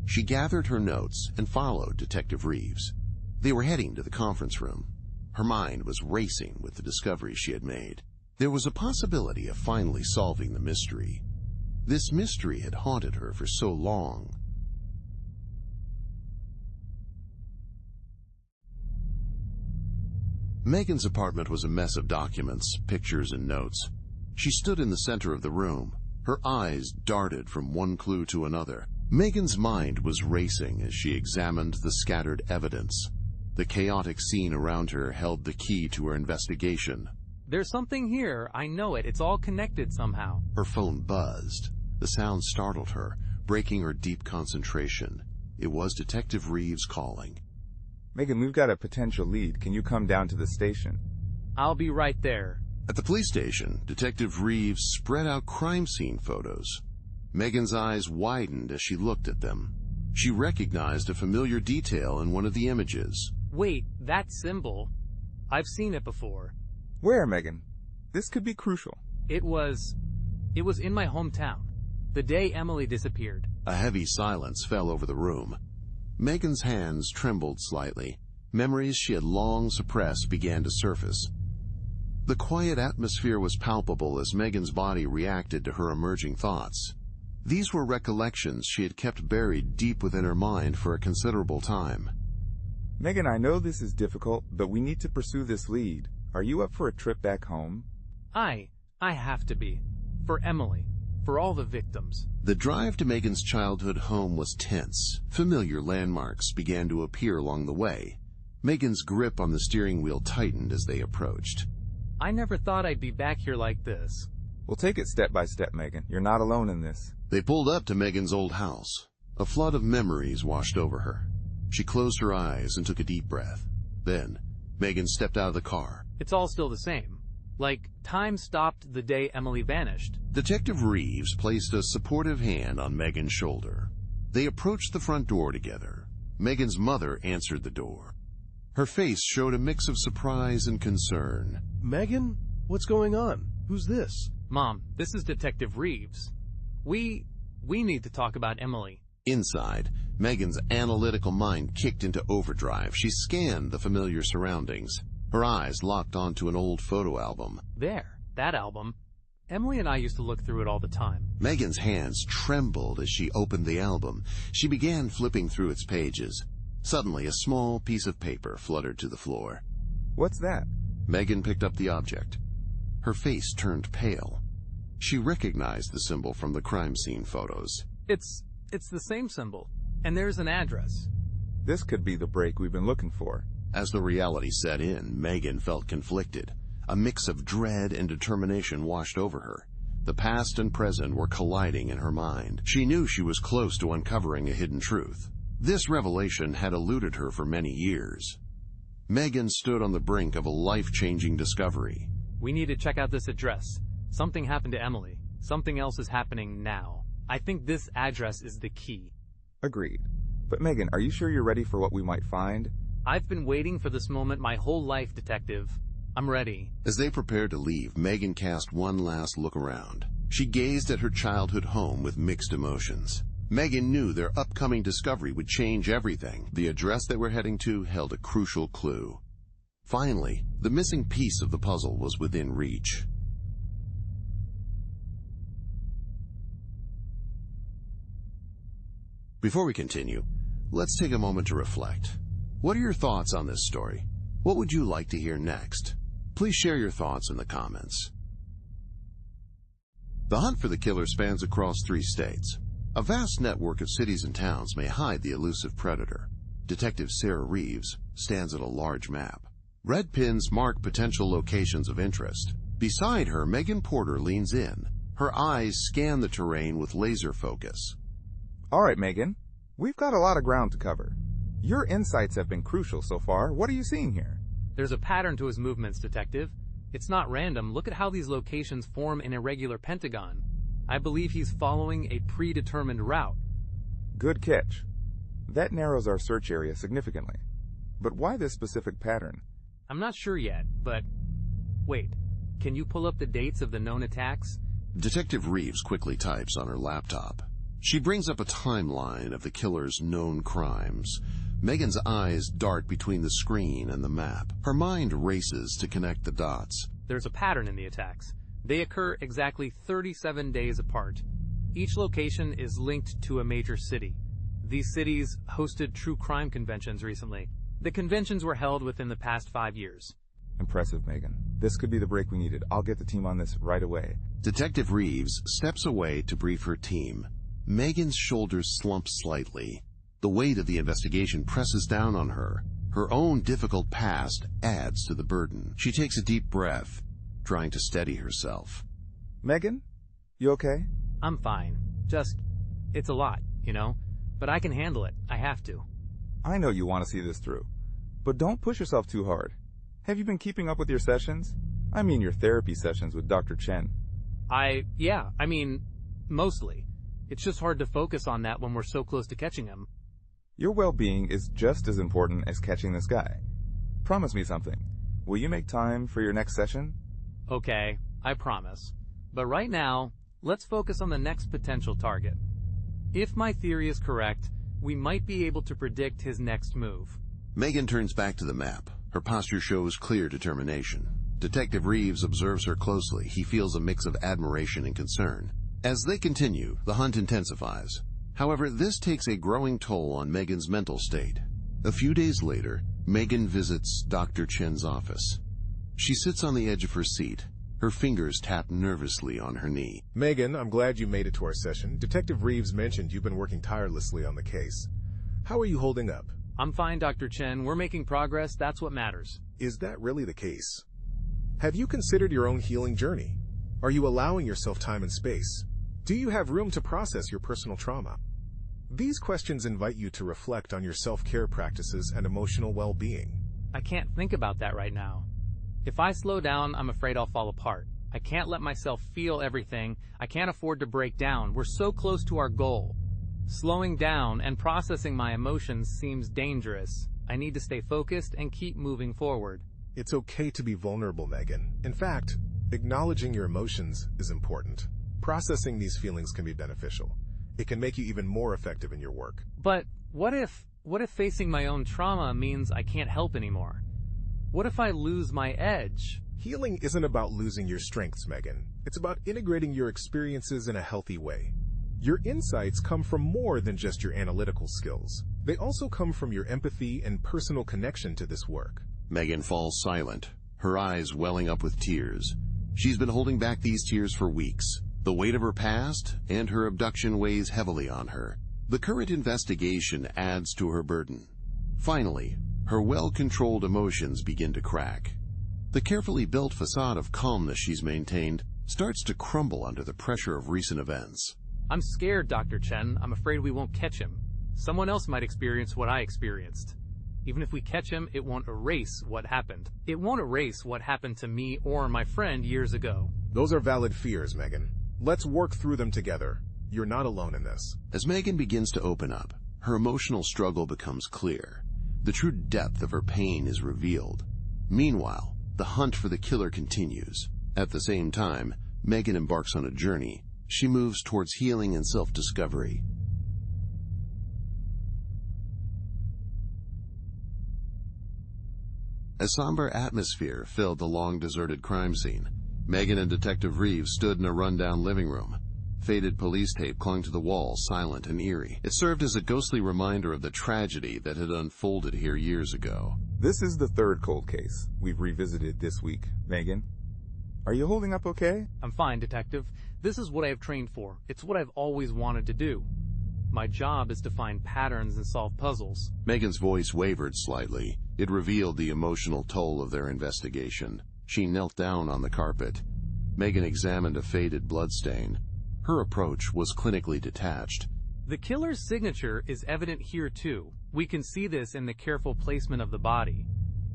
She gathered her notes and followed Detective Reeves. They were heading to the conference room. Her mind was racing with the discoveries she had made. There was a possibility of finally solving the mystery. This mystery had haunted her for so long. Megan's apartment was a mess of documents, pictures, and notes. She stood in the center of the room. Her eyes darted from one clue to another. Megan's mind was racing as she examined the scattered evidence. The chaotic scene around her held the key to her investigation. There's something here. I know it. It's all connected somehow. Her phone buzzed. The sound startled her, breaking her deep concentration. It was Detective Reeves calling. Megan, we've got a potential lead. Can you come down to the station? I'll be right there. At the police station, Detective Reeves spread out crime scene photos. Megan's eyes widened as she looked at them. She recognized a familiar detail in one of the images. Wait, that symbol. I've seen it before. Where, Megan? This could be crucial. It was in my hometown. The day Emily disappeared. A heavy silence fell over the room. Megan's hands trembled slightly. Memories she had long suppressed began to surface. The quiet atmosphere was palpable as Megan's body reacted to her emerging thoughts. These were recollections she had kept buried deep within her mind for a considerable time. Megan, I know this is difficult, but we need to pursue this lead. Are you up for a trip back home? I have to be. For Emily. For all the victims. The drive to Megan's childhood home was tense. Familiar landmarks began to appear along the way. Megan's grip on the steering wheel tightened as they approached. I never thought I'd be back here like this. We'll take it step by step, Megan. You're not alone in this. They pulled up to Megan's old house. A flood of memories washed over her. She closed her eyes and took a deep breath. Then, Megan stepped out of the car. It's all still the same. Like, time stopped the day Emily vanished. Detective Reeves placed a supportive hand on Megan's shoulder. They approached the front door together. Megan's mother answered the door. Her face showed a mix of surprise and concern. Megan? What's going on? Who's this? Mom, this is Detective Reeves. We need to talk about Emily. Inside, Megan's analytical mind kicked into overdrive. She scanned the familiar surroundings. Her eyes locked onto an old photo album. There, that album. Emily and I used to look through it all the time. Megan's hands trembled as she opened the album. She began flipping through its pages. Suddenly, a small piece of paper fluttered to the floor. What's that? Megan picked up the object. Her face turned pale. She recognized the symbol from the crime scene photos. It's the same symbol. And there's an address. This could be the break we've been looking for. As the reality set in, Megan felt conflicted. A mix of dread and determination washed over her. The past and present were colliding in her mind. She knew she was close to uncovering a hidden truth. This revelation had eluded her for many years. Megan stood on the brink of a life-changing discovery. We need to check out this address. Something happened to Emily. Something else is happening now. I think this address is the key. Agreed. But Megan, are you sure you're ready for what we might find? I've been waiting for this moment my whole life, Detective. I'm ready. As they prepared to leave, Megan cast one last look around. She gazed at her childhood home with mixed emotions. Megan knew their upcoming discovery would change everything. The address they were heading to held a crucial clue. Finally, the missing piece of the puzzle was within reach. Before we continue, let's take a moment to reflect. What are your thoughts on this story? What would you like to hear next? Please share your thoughts in the comments. The hunt for the killer spans across 3 states. A vast network of cities and towns may hide the elusive predator. Detective Sarah Reeves stands at a large map. Red pins mark potential locations of interest. Beside her, Megan Porter leans in. Her eyes scan the terrain with laser focus. All right, Megan. We've got a lot of ground to cover. Your insights have been crucial so far. What are you seeing here? There's a pattern to his movements, Detective. It's not random. Look at how these locations form an irregular pentagon. I believe he's following a predetermined route. Good catch. That narrows our search area significantly. But why this specific pattern? I'm not sure yet, but... Wait, can you pull up the dates of the known attacks? Detective Reeves quickly types on her laptop. She brings up a timeline of the killer's known crimes. Megan's eyes dart between the screen and the map. Her mind races to connect the dots. There's a pattern in the attacks. They occur exactly 37 days apart. Each location is linked to a major city. These cities hosted true crime conventions recently. The conventions were held within the past 5 years. Impressive, Megan. This could be the break we needed. I'll get the team on this right away. Detective Reeves steps away to brief her team. Megan's shoulders slump slightly. The weight of the investigation presses down on her. Her own difficult past adds to the burden. She takes a deep breath, trying to steady herself. Megan, you okay? I'm fine. It's a lot, you know? But I can handle it. I have to. I know you want to see this through. But don't push yourself too hard. Have you been keeping up with your sessions? I mean your therapy sessions with Dr. Chen. Mostly. It's just hard to focus on that when we're so close to catching him. Your well-being is just as important as catching this guy. Promise me something. Will you make time for your next session? Okay, I promise. But right now, let's focus on the next potential target. If my theory is correct, we might be able to predict his next move. Megan turns back to the map. Her posture shows clear determination. Detective Reeves observes her closely. He feels a mix of admiration and concern. As they continue, the hunt intensifies. However, this takes a growing toll on Megan's mental state. A few days later, Megan visits Dr. Chen's office. She sits on the edge of her seat. Her fingers tap nervously on her knee. Megan, I'm glad you made it to our session. Detective Reeves mentioned you've been working tirelessly on the case. How are you holding up? I'm fine, Dr. Chen. We're making progress. That's what matters. Is that really the case? Have you considered your own healing journey? Are you allowing yourself time and space? Do you have room to process your personal trauma? These questions invite you to reflect on your self-care practices and emotional well-being. I can't think about that right now. If I slow down, I'm afraid I'll fall apart. I can't let myself feel everything. I can't afford to break down. We're so close to our goal. Slowing down and processing my emotions seems dangerous. I need to stay focused and keep moving forward. It's okay to be vulnerable, Megan. In fact, acknowledging your emotions is important. Processing these feelings can be beneficial. It can make you even more effective in your work. But what if facing my own trauma means I can't help anymore? What if I lose my edge? Healing isn't about losing your strengths, Megan. It's about integrating your experiences in a healthy way. Your insights come from more than just your analytical skills. They also come from your empathy and personal connection to this work. Megan falls silent, her eyes welling up with tears. She's been holding back these tears for weeks. The weight of her past and her abduction weighs heavily on her. The current investigation adds to her burden. Finally, her well-controlled emotions begin to crack. The carefully built facade of calmness she's maintained starts to crumble under the pressure of recent events. I'm scared, Dr. Chen. I'm afraid we won't catch him. Someone else might experience what I experienced. Even if we catch him, it won't erase what happened. It won't erase what happened to me or my friend years ago. Those are valid fears, Megan. Let's work through them together. You're not alone in this. As Megan begins to open up, her emotional struggle becomes clear. The true depth of her pain is revealed. Meanwhile, the hunt for the killer continues. At the same time, Megan embarks on a journey. She moves towards healing and self-discovery. A somber atmosphere filled the long-deserted crime scene. Megan and Detective Reeves stood in a rundown living room. Faded police tape clung to the wall, silent and eerie. It served as a ghostly reminder of the tragedy that had unfolded here years ago. This is the third cold case we've revisited this week. Megan, are you holding up okay? I'm fine, Detective. This is what I have trained for. It's what I've always wanted to do. My job is to find patterns and solve puzzles. Megan's voice wavered slightly. It revealed the emotional toll of their investigation. She knelt down on the carpet. Megan examined a faded bloodstain. Her approach was clinically detached. The killer's signature is evident here too. We can see this in the careful placement of the body.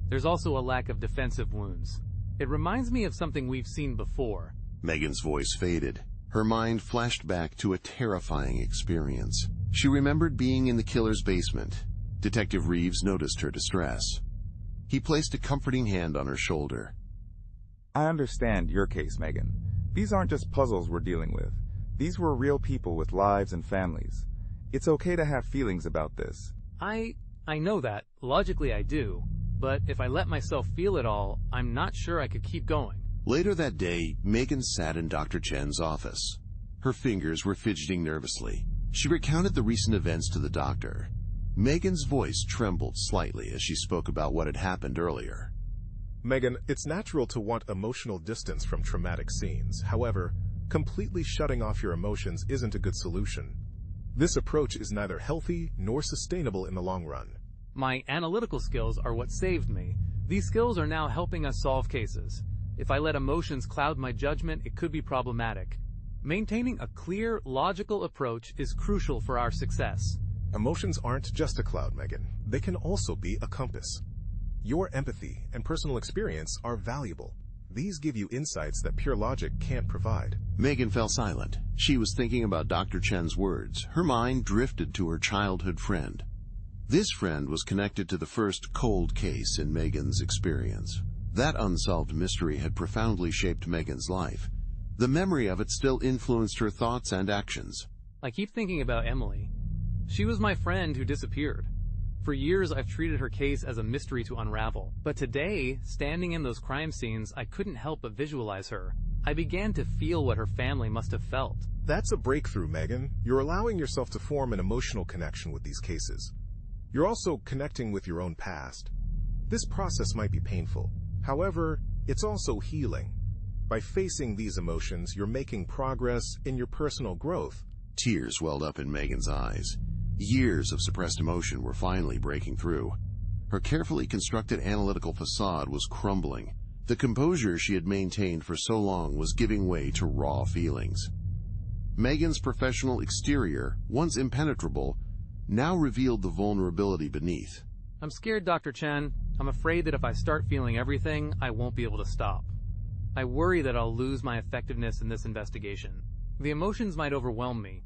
There's also a lack of defensive wounds. It reminds me of something we've seen before. Megan's voice faded. Her mind flashed back to a terrifying experience. She remembered being in the killer's basement. Detective Reeves noticed her distress. He placed a comforting hand on her shoulder. I understand your case, Megan. These aren't just puzzles we're dealing with. These were real people with lives and families. It's okay to have feelings about this. I know that. Logically I do. But if I let myself feel it all, I'm not sure I could keep going. Later that day, Megan sat in Dr. Chen's office. Her fingers were fidgeting nervously. She recounted the recent events to the doctor. Megan's voice trembled slightly as she spoke about what had happened earlier. Megan, it's natural to want emotional distance from traumatic scenes. However, completely shutting off your emotions isn't a good solution. This approach is neither healthy nor sustainable in the long run. My analytical skills are what saved me. These skills are now helping us solve cases. If I let emotions cloud my judgment, it could be problematic. Maintaining a clear, logical approach is crucial for our success. Emotions aren't just a cloud, Megan. They can also be a compass. Your empathy and personal experience are valuable. These give you insights that pure logic can't provide. Megan fell silent. She was thinking about Dr. Chen's words. Her mind drifted to her childhood friend. This friend was connected to the first cold case in Megan's experience. That unsolved mystery had profoundly shaped Megan's life. The memory of it still influenced her thoughts and actions. I keep thinking about Emily. She was my friend who disappeared. For years, I've treated her case as a mystery to unravel. But today, standing in those crime scenes, I couldn't help but visualize her. I began to feel what her family must have felt. That's a breakthrough, Megan. You're allowing yourself to form an emotional connection with these cases. You're also connecting with your own past. This process might be painful. However, it's also healing. By facing these emotions, you're making progress in your personal growth. Tears welled up in Megan's eyes. Years of suppressed emotion were finally breaking through. Her carefully constructed analytical facade was crumbling. The composure she had maintained for so long was giving way to raw feelings. Megan's professional exterior, once impenetrable, now revealed the vulnerability beneath. I'm scared, Dr. Chen. I'm afraid that if I start feeling everything, I won't be able to stop. I worry that I'll lose my effectiveness in this investigation. The emotions might overwhelm me,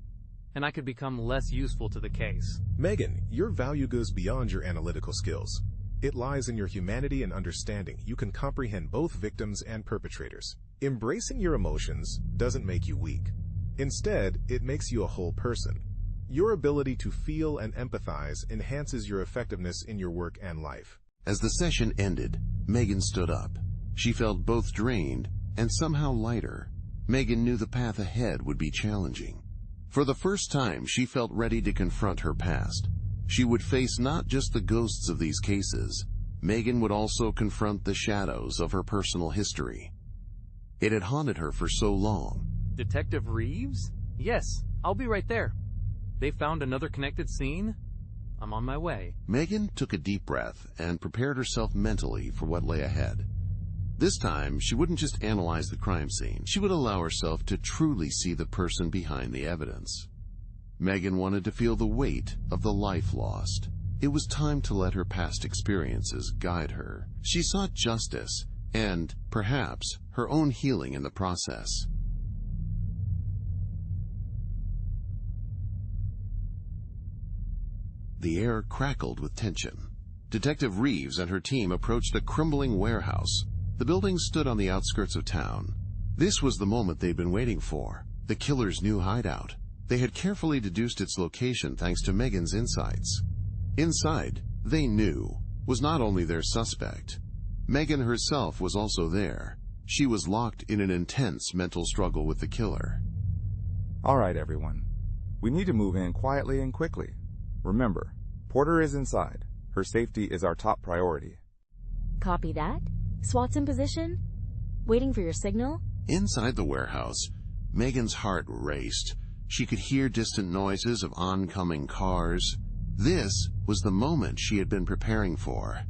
and I could become less useful to the case. Megan, your value goes beyond your analytical skills. It lies in your humanity and understanding. You can comprehend both victims and perpetrators. Embracing your emotions doesn't make you weak. Instead, it makes you a whole person. Your ability to feel and empathize enhances your effectiveness in your work and life. As the session ended, Megan stood up. She felt both drained and somehow lighter. Megan knew the path ahead would be challenging. For the first time, she felt ready to confront her past. She would face not just the ghosts of these cases. Megan would also confront the shadows of her personal history. It had haunted her for so long. Detective Reeves? Yes, I'll be right there. They found another connected scene? I'm on my way. Megan took a deep breath and prepared herself mentally for what lay ahead. This time, she wouldn't just analyze the crime scene. She would allow herself to truly see the person behind the evidence. Megan wanted to feel the weight of the life lost. It was time to let her past experiences guide her. She sought justice and, perhaps, her own healing in the process. The air crackled with tension. Detective Reeves and her team approached a crumbling warehouse. The building stood on the outskirts of town. This was the moment they'd been waiting for, the killer's new hideout. They had carefully deduced its location thanks to Megan's insights. Inside, they knew, was not only their suspect. Megan herself was also there. She was locked in an intense mental struggle with the killer. All right, everyone. We need to move in quietly and quickly. Remember, Porter is inside. Her safety is our top priority. Copy that. SWAT's in position? Waiting for your signal? Inside the warehouse, Megan's heart raced. She could hear distant noises of oncoming cars. This was the moment she had been preparing for.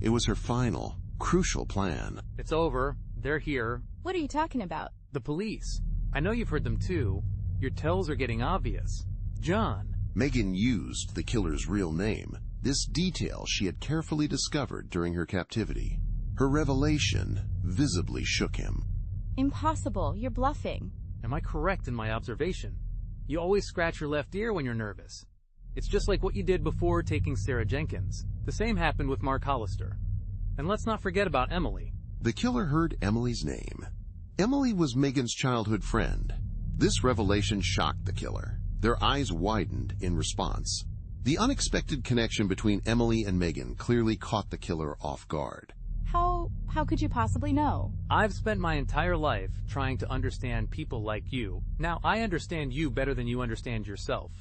It was her final, crucial plan. It's over. They're here. What are you talking about? The police. I know you've heard them too. Your tells are getting obvious. John, Megan used the killer's real name, this detail she had carefully discovered during her captivity. Her revelation visibly shook him. Impossible. You're bluffing. Am I correct in my observation? You always scratch your left ear when you're nervous. It's just like what you did before taking Sarah Jenkins. The same happened with Mark Hollister. And let's not forget about Emily. The killer heard Emily's name. Emily was Megan's childhood friend. This revelation shocked the killer. Their eyes widened in response. The unexpected connection between Emily and Megan clearly caught the killer off guard. How could you possibly know? I've spent my entire life trying to understand people like you. Now I understand you better than you understand yourself.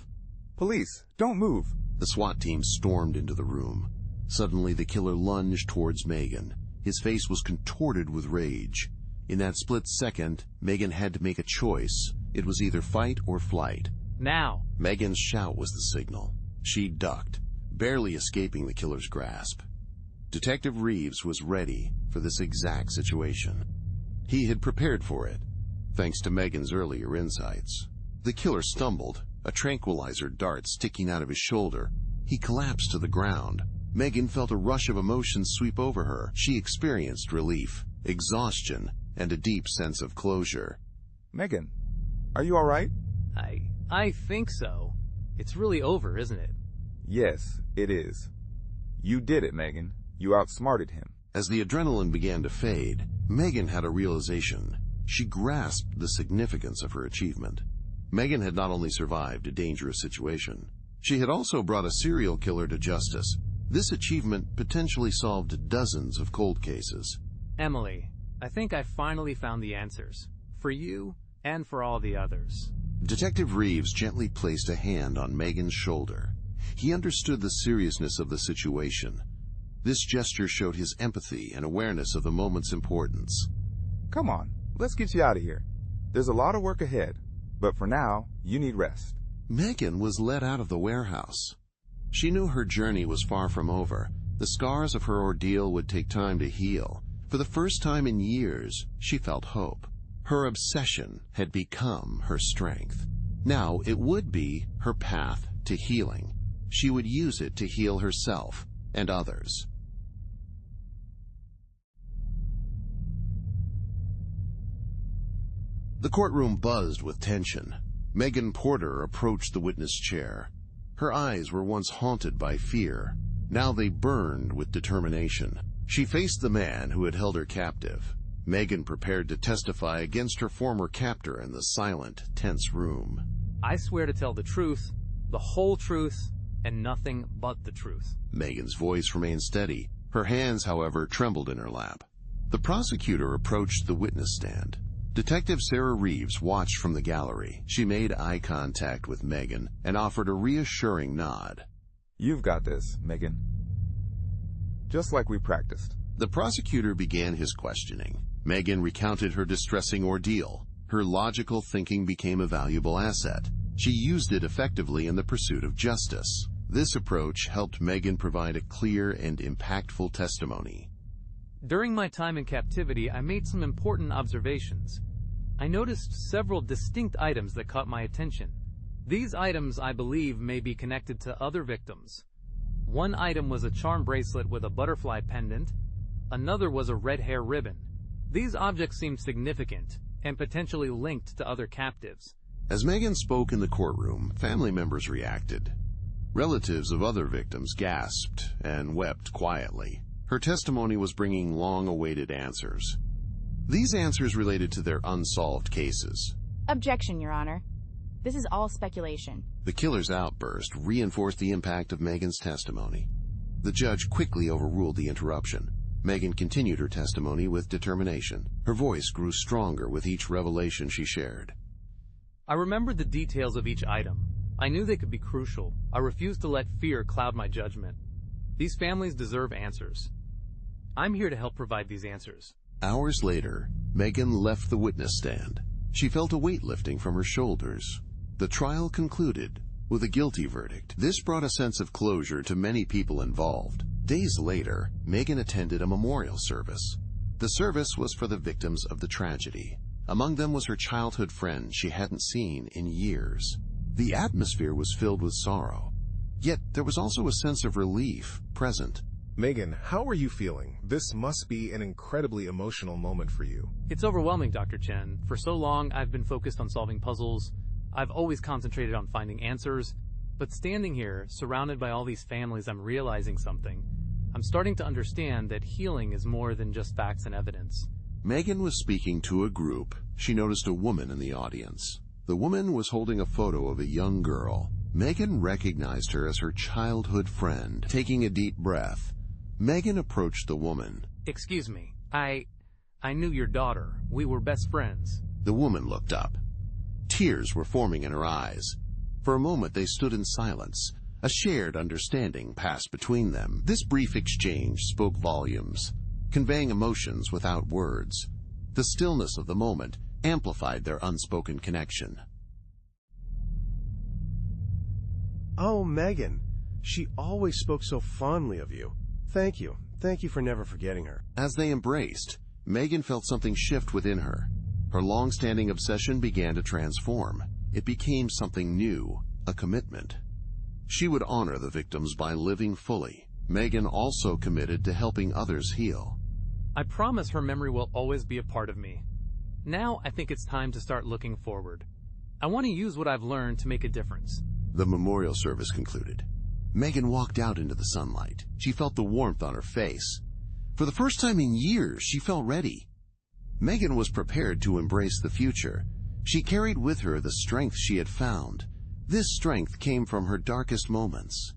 Police, don't move. The SWAT team stormed into the room. Suddenly, the killer lunged towards Megan. His face was contorted with rage. In that split second, Megan had to make a choice. It was either fight or flight. Now! Megan's shout was the signal. She ducked, barely escaping the killer's grasp. Detective Reeves was ready for this exact situation. He had prepared for it, thanks to Megan's earlier insights. The killer stumbled, a tranquilizer dart sticking out of his shoulder. He collapsed to the ground. Megan felt a rush of emotion sweep over her. She experienced relief, exhaustion, and a deep sense of closure. Megan, are you all right? I think so. It's really over, isn't it? Yes, it is. You did it, Megan. You outsmarted him. As the adrenaline began to fade, Megan had a realization. She grasped the significance of her achievement. Megan had not only survived a dangerous situation, she had also brought a serial killer to justice. This achievement potentially solved dozens of cold cases. Emily, I think I finally found the answers. For you and for all the others. Detective Reeves gently placed a hand on Megan's shoulder. He understood the seriousness of the situation. This gesture showed his empathy and awareness of the moment's importance. Come on, let's get you out of here. There's a lot of work ahead, but for now, you need rest. Megan was led out of the warehouse. She knew her journey was far from over. The scars of her ordeal would take time to heal. For the first time in years, she felt hope. Her obsession had become her strength. Now it would be her path to healing. She would use it to heal herself and others. The courtroom buzzed with tension. Megan Porter approached the witness chair. Her eyes were once haunted by fear. Now they burned with determination. She faced the man who had held her captive. Megan prepared to testify against her former captor in the silent, tense room. I swear to tell the truth, the whole truth, and nothing but the truth. Megan's voice remained steady. Her hands, however, trembled in her lap. The prosecutor approached the witness stand. Detective Sarah Reeves watched from the gallery. She made eye contact with Megan and offered a reassuring nod. You've got this, Megan. Just like we practiced. The prosecutor began his questioning. Megan recounted her distressing ordeal. Her logical thinking became a valuable asset. She used it effectively in the pursuit of justice. This approach helped Megan provide a clear and impactful testimony. During my time in captivity, I made some important observations. I noticed several distinct items that caught my attention. These items, I believe, may be connected to other victims. One item was a charm bracelet with a butterfly pendant. Another was a red hair ribbon. These objects seemed significant and potentially linked to other captives. As Megan spoke in the courtroom, family members reacted. Relatives of other victims gasped and wept quietly. Her testimony was bringing long-awaited answers. These answers related to their unsolved cases. Objection, Your Honor. This is all speculation. The killer's outburst reinforced the impact of Megan's testimony. The judge quickly overruled the interruption. Megan continued her testimony with determination. Her voice grew stronger with each revelation she shared. I remembered the details of each item. I knew they could be crucial. I refused to let fear cloud my judgment. These families deserve answers. I'm here to help provide these answers. Hours later, Megan left the witness stand. She felt a weight lifting from her shoulders. The trial concluded with a guilty verdict. This brought a sense of closure to many people involved. Days later, Megan attended a memorial service. The service was for the victims of the tragedy. Among them was her childhood friend she hadn't seen in years. The atmosphere was filled with sorrow. Yet there was also a sense of relief present. Megan, how are you feeling? This must be an incredibly emotional moment for you. It's overwhelming, Dr. Chen. For so long, I've been focused on solving puzzles. I've always concentrated on finding answers. But standing here, surrounded by all these families, I'm realizing something. I'm starting to understand that healing is more than just facts and evidence. Megan was speaking to a group. She noticed a woman in the audience. The woman was holding a photo of a young girl. Megan recognized her as her childhood friend. Taking a deep breath, Megan approached the woman. Excuse me, I knew your daughter. We were best friends. The woman looked up. Tears were forming in her eyes. For a moment they stood in silence. A shared understanding passed between them. This brief exchange spoke volumes, conveying emotions without words. The stillness of the moment amplified their unspoken connection. Oh, Megan. She always spoke so fondly of you. Thank you. Thank you for never forgetting her. As they embraced, Megan felt something shift within her. Her long-standing obsession began to transform. It became something new, a commitment. She would honor the victims by living fully. Megan also committed to helping others heal. I promise her memory will always be a part of me. Now I think it's time to start looking forward. I want to use what I've learned to make a difference. The memorial service concluded. Megan walked out into the sunlight. She felt the warmth on her face. For the first time in years, she felt ready. Megan was prepared to embrace the future. She carried with her the strength she had found. This strength came from her darkest moments.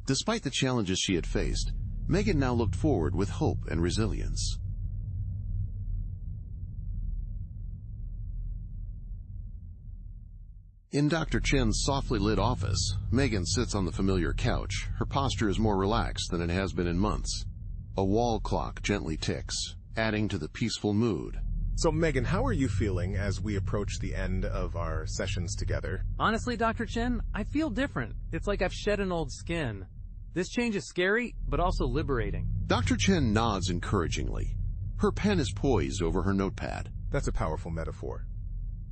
Despite the challenges she had faced, Megan now looked forward with hope and resilience. In Dr. Chen's softly lit office, Megan sits on the familiar couch. Her posture is more relaxed than it has been in months. A wall clock gently ticks, adding to the peaceful mood. So, Megan, how are you feeling as we approach the end of our sessions together? Honestly, Dr. Chen, I feel different. It's like I've shed an old skin. This change is scary, but also liberating. Dr. Chen nods encouragingly. Her pen is poised over her notepad. That's a powerful metaphor.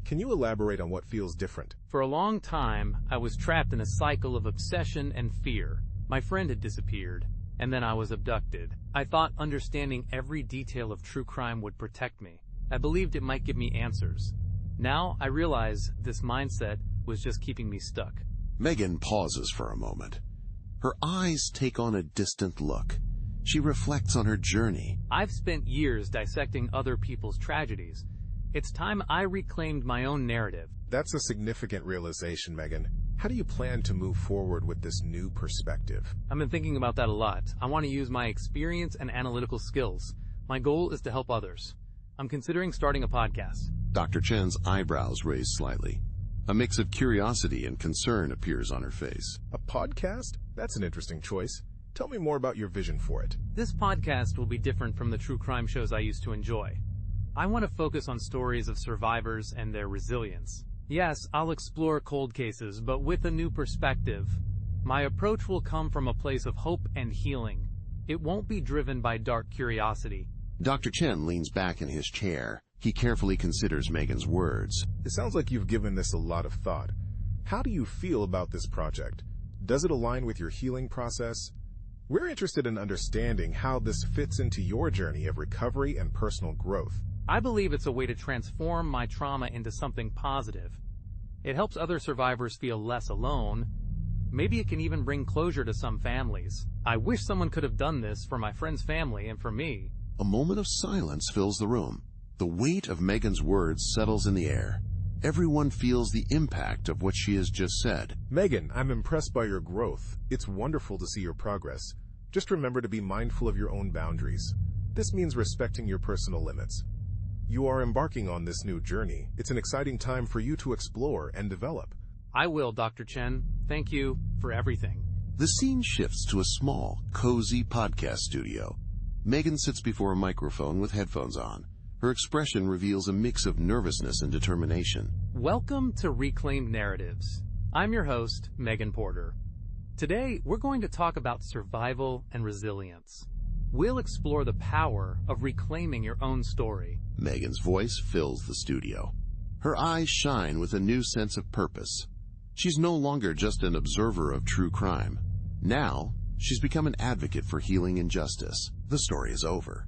Can you elaborate on what feels different? For a long time, I was trapped in a cycle of obsession and fear. My friend had disappeared, and then I was abducted. I thought understanding every detail of true crime would protect me. I believed it might give me answers. Now I realize this mindset was just keeping me stuck. Megan pauses for a moment. Her eyes take on a distant look. She reflects on her journey. I've spent years dissecting other people's tragedies. It's time I reclaimed my own narrative. That's a significant realization, Megan. How do you plan to move forward with this new perspective? I've been thinking about that a lot. I want to use my experience and analytical skills. My goal is to help others. I'm considering starting a podcast. Dr. Chen's eyebrows raise slightly. A mix of curiosity and concern appears on her face. A podcast? That's an interesting choice. Tell me more about your vision for it. This podcast will be different from the true crime shows I used to enjoy. I want to focus on stories of survivors and their resilience. Yes, I'll explore cold cases, but with a new perspective. My approach will come from a place of hope and healing. It won't be driven by dark curiosity. Dr. Chen leans back in his chair. He carefully considers Megan's words. It sounds like you've given this a lot of thought. How do you feel about this project? Does it align with your healing process? We're interested in understanding how this fits into your journey of recovery and personal growth. I believe it's a way to transform my trauma into something positive. It helps other survivors feel less alone. Maybe it can even bring closure to some families. I wish someone could have done this for my friend's family and for me. A moment of silence fills the room. The weight of Megan's words settles in the air. Everyone feels the impact of what she has just said. Megan, I'm impressed by your growth. It's wonderful to see your progress. Just remember to be mindful of your own boundaries. This means respecting your personal limits. You are embarking on this new journey. It's an exciting time for you to explore and develop. I will, Dr. Chen. Thank you for everything. The scene shifts to a small, cozy podcast studio. Megan sits before a microphone with headphones on. Her expression reveals a mix of nervousness and determination. Welcome to Reclaimed Narratives. I'm your host, Megan Porter. Today, we're going to talk about survival and resilience. We'll explore the power of reclaiming your own story. Megan's voice fills the studio. Her eyes shine with a new sense of purpose. She's no longer just an observer of true crime. Now, she's become an advocate for healing and justice. The story is over.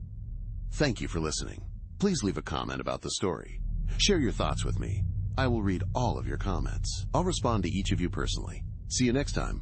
Thank you for listening. Please leave a comment about the story. Share your thoughts with me. I will read all of your comments. I'll respond to each of you personally. See you next time.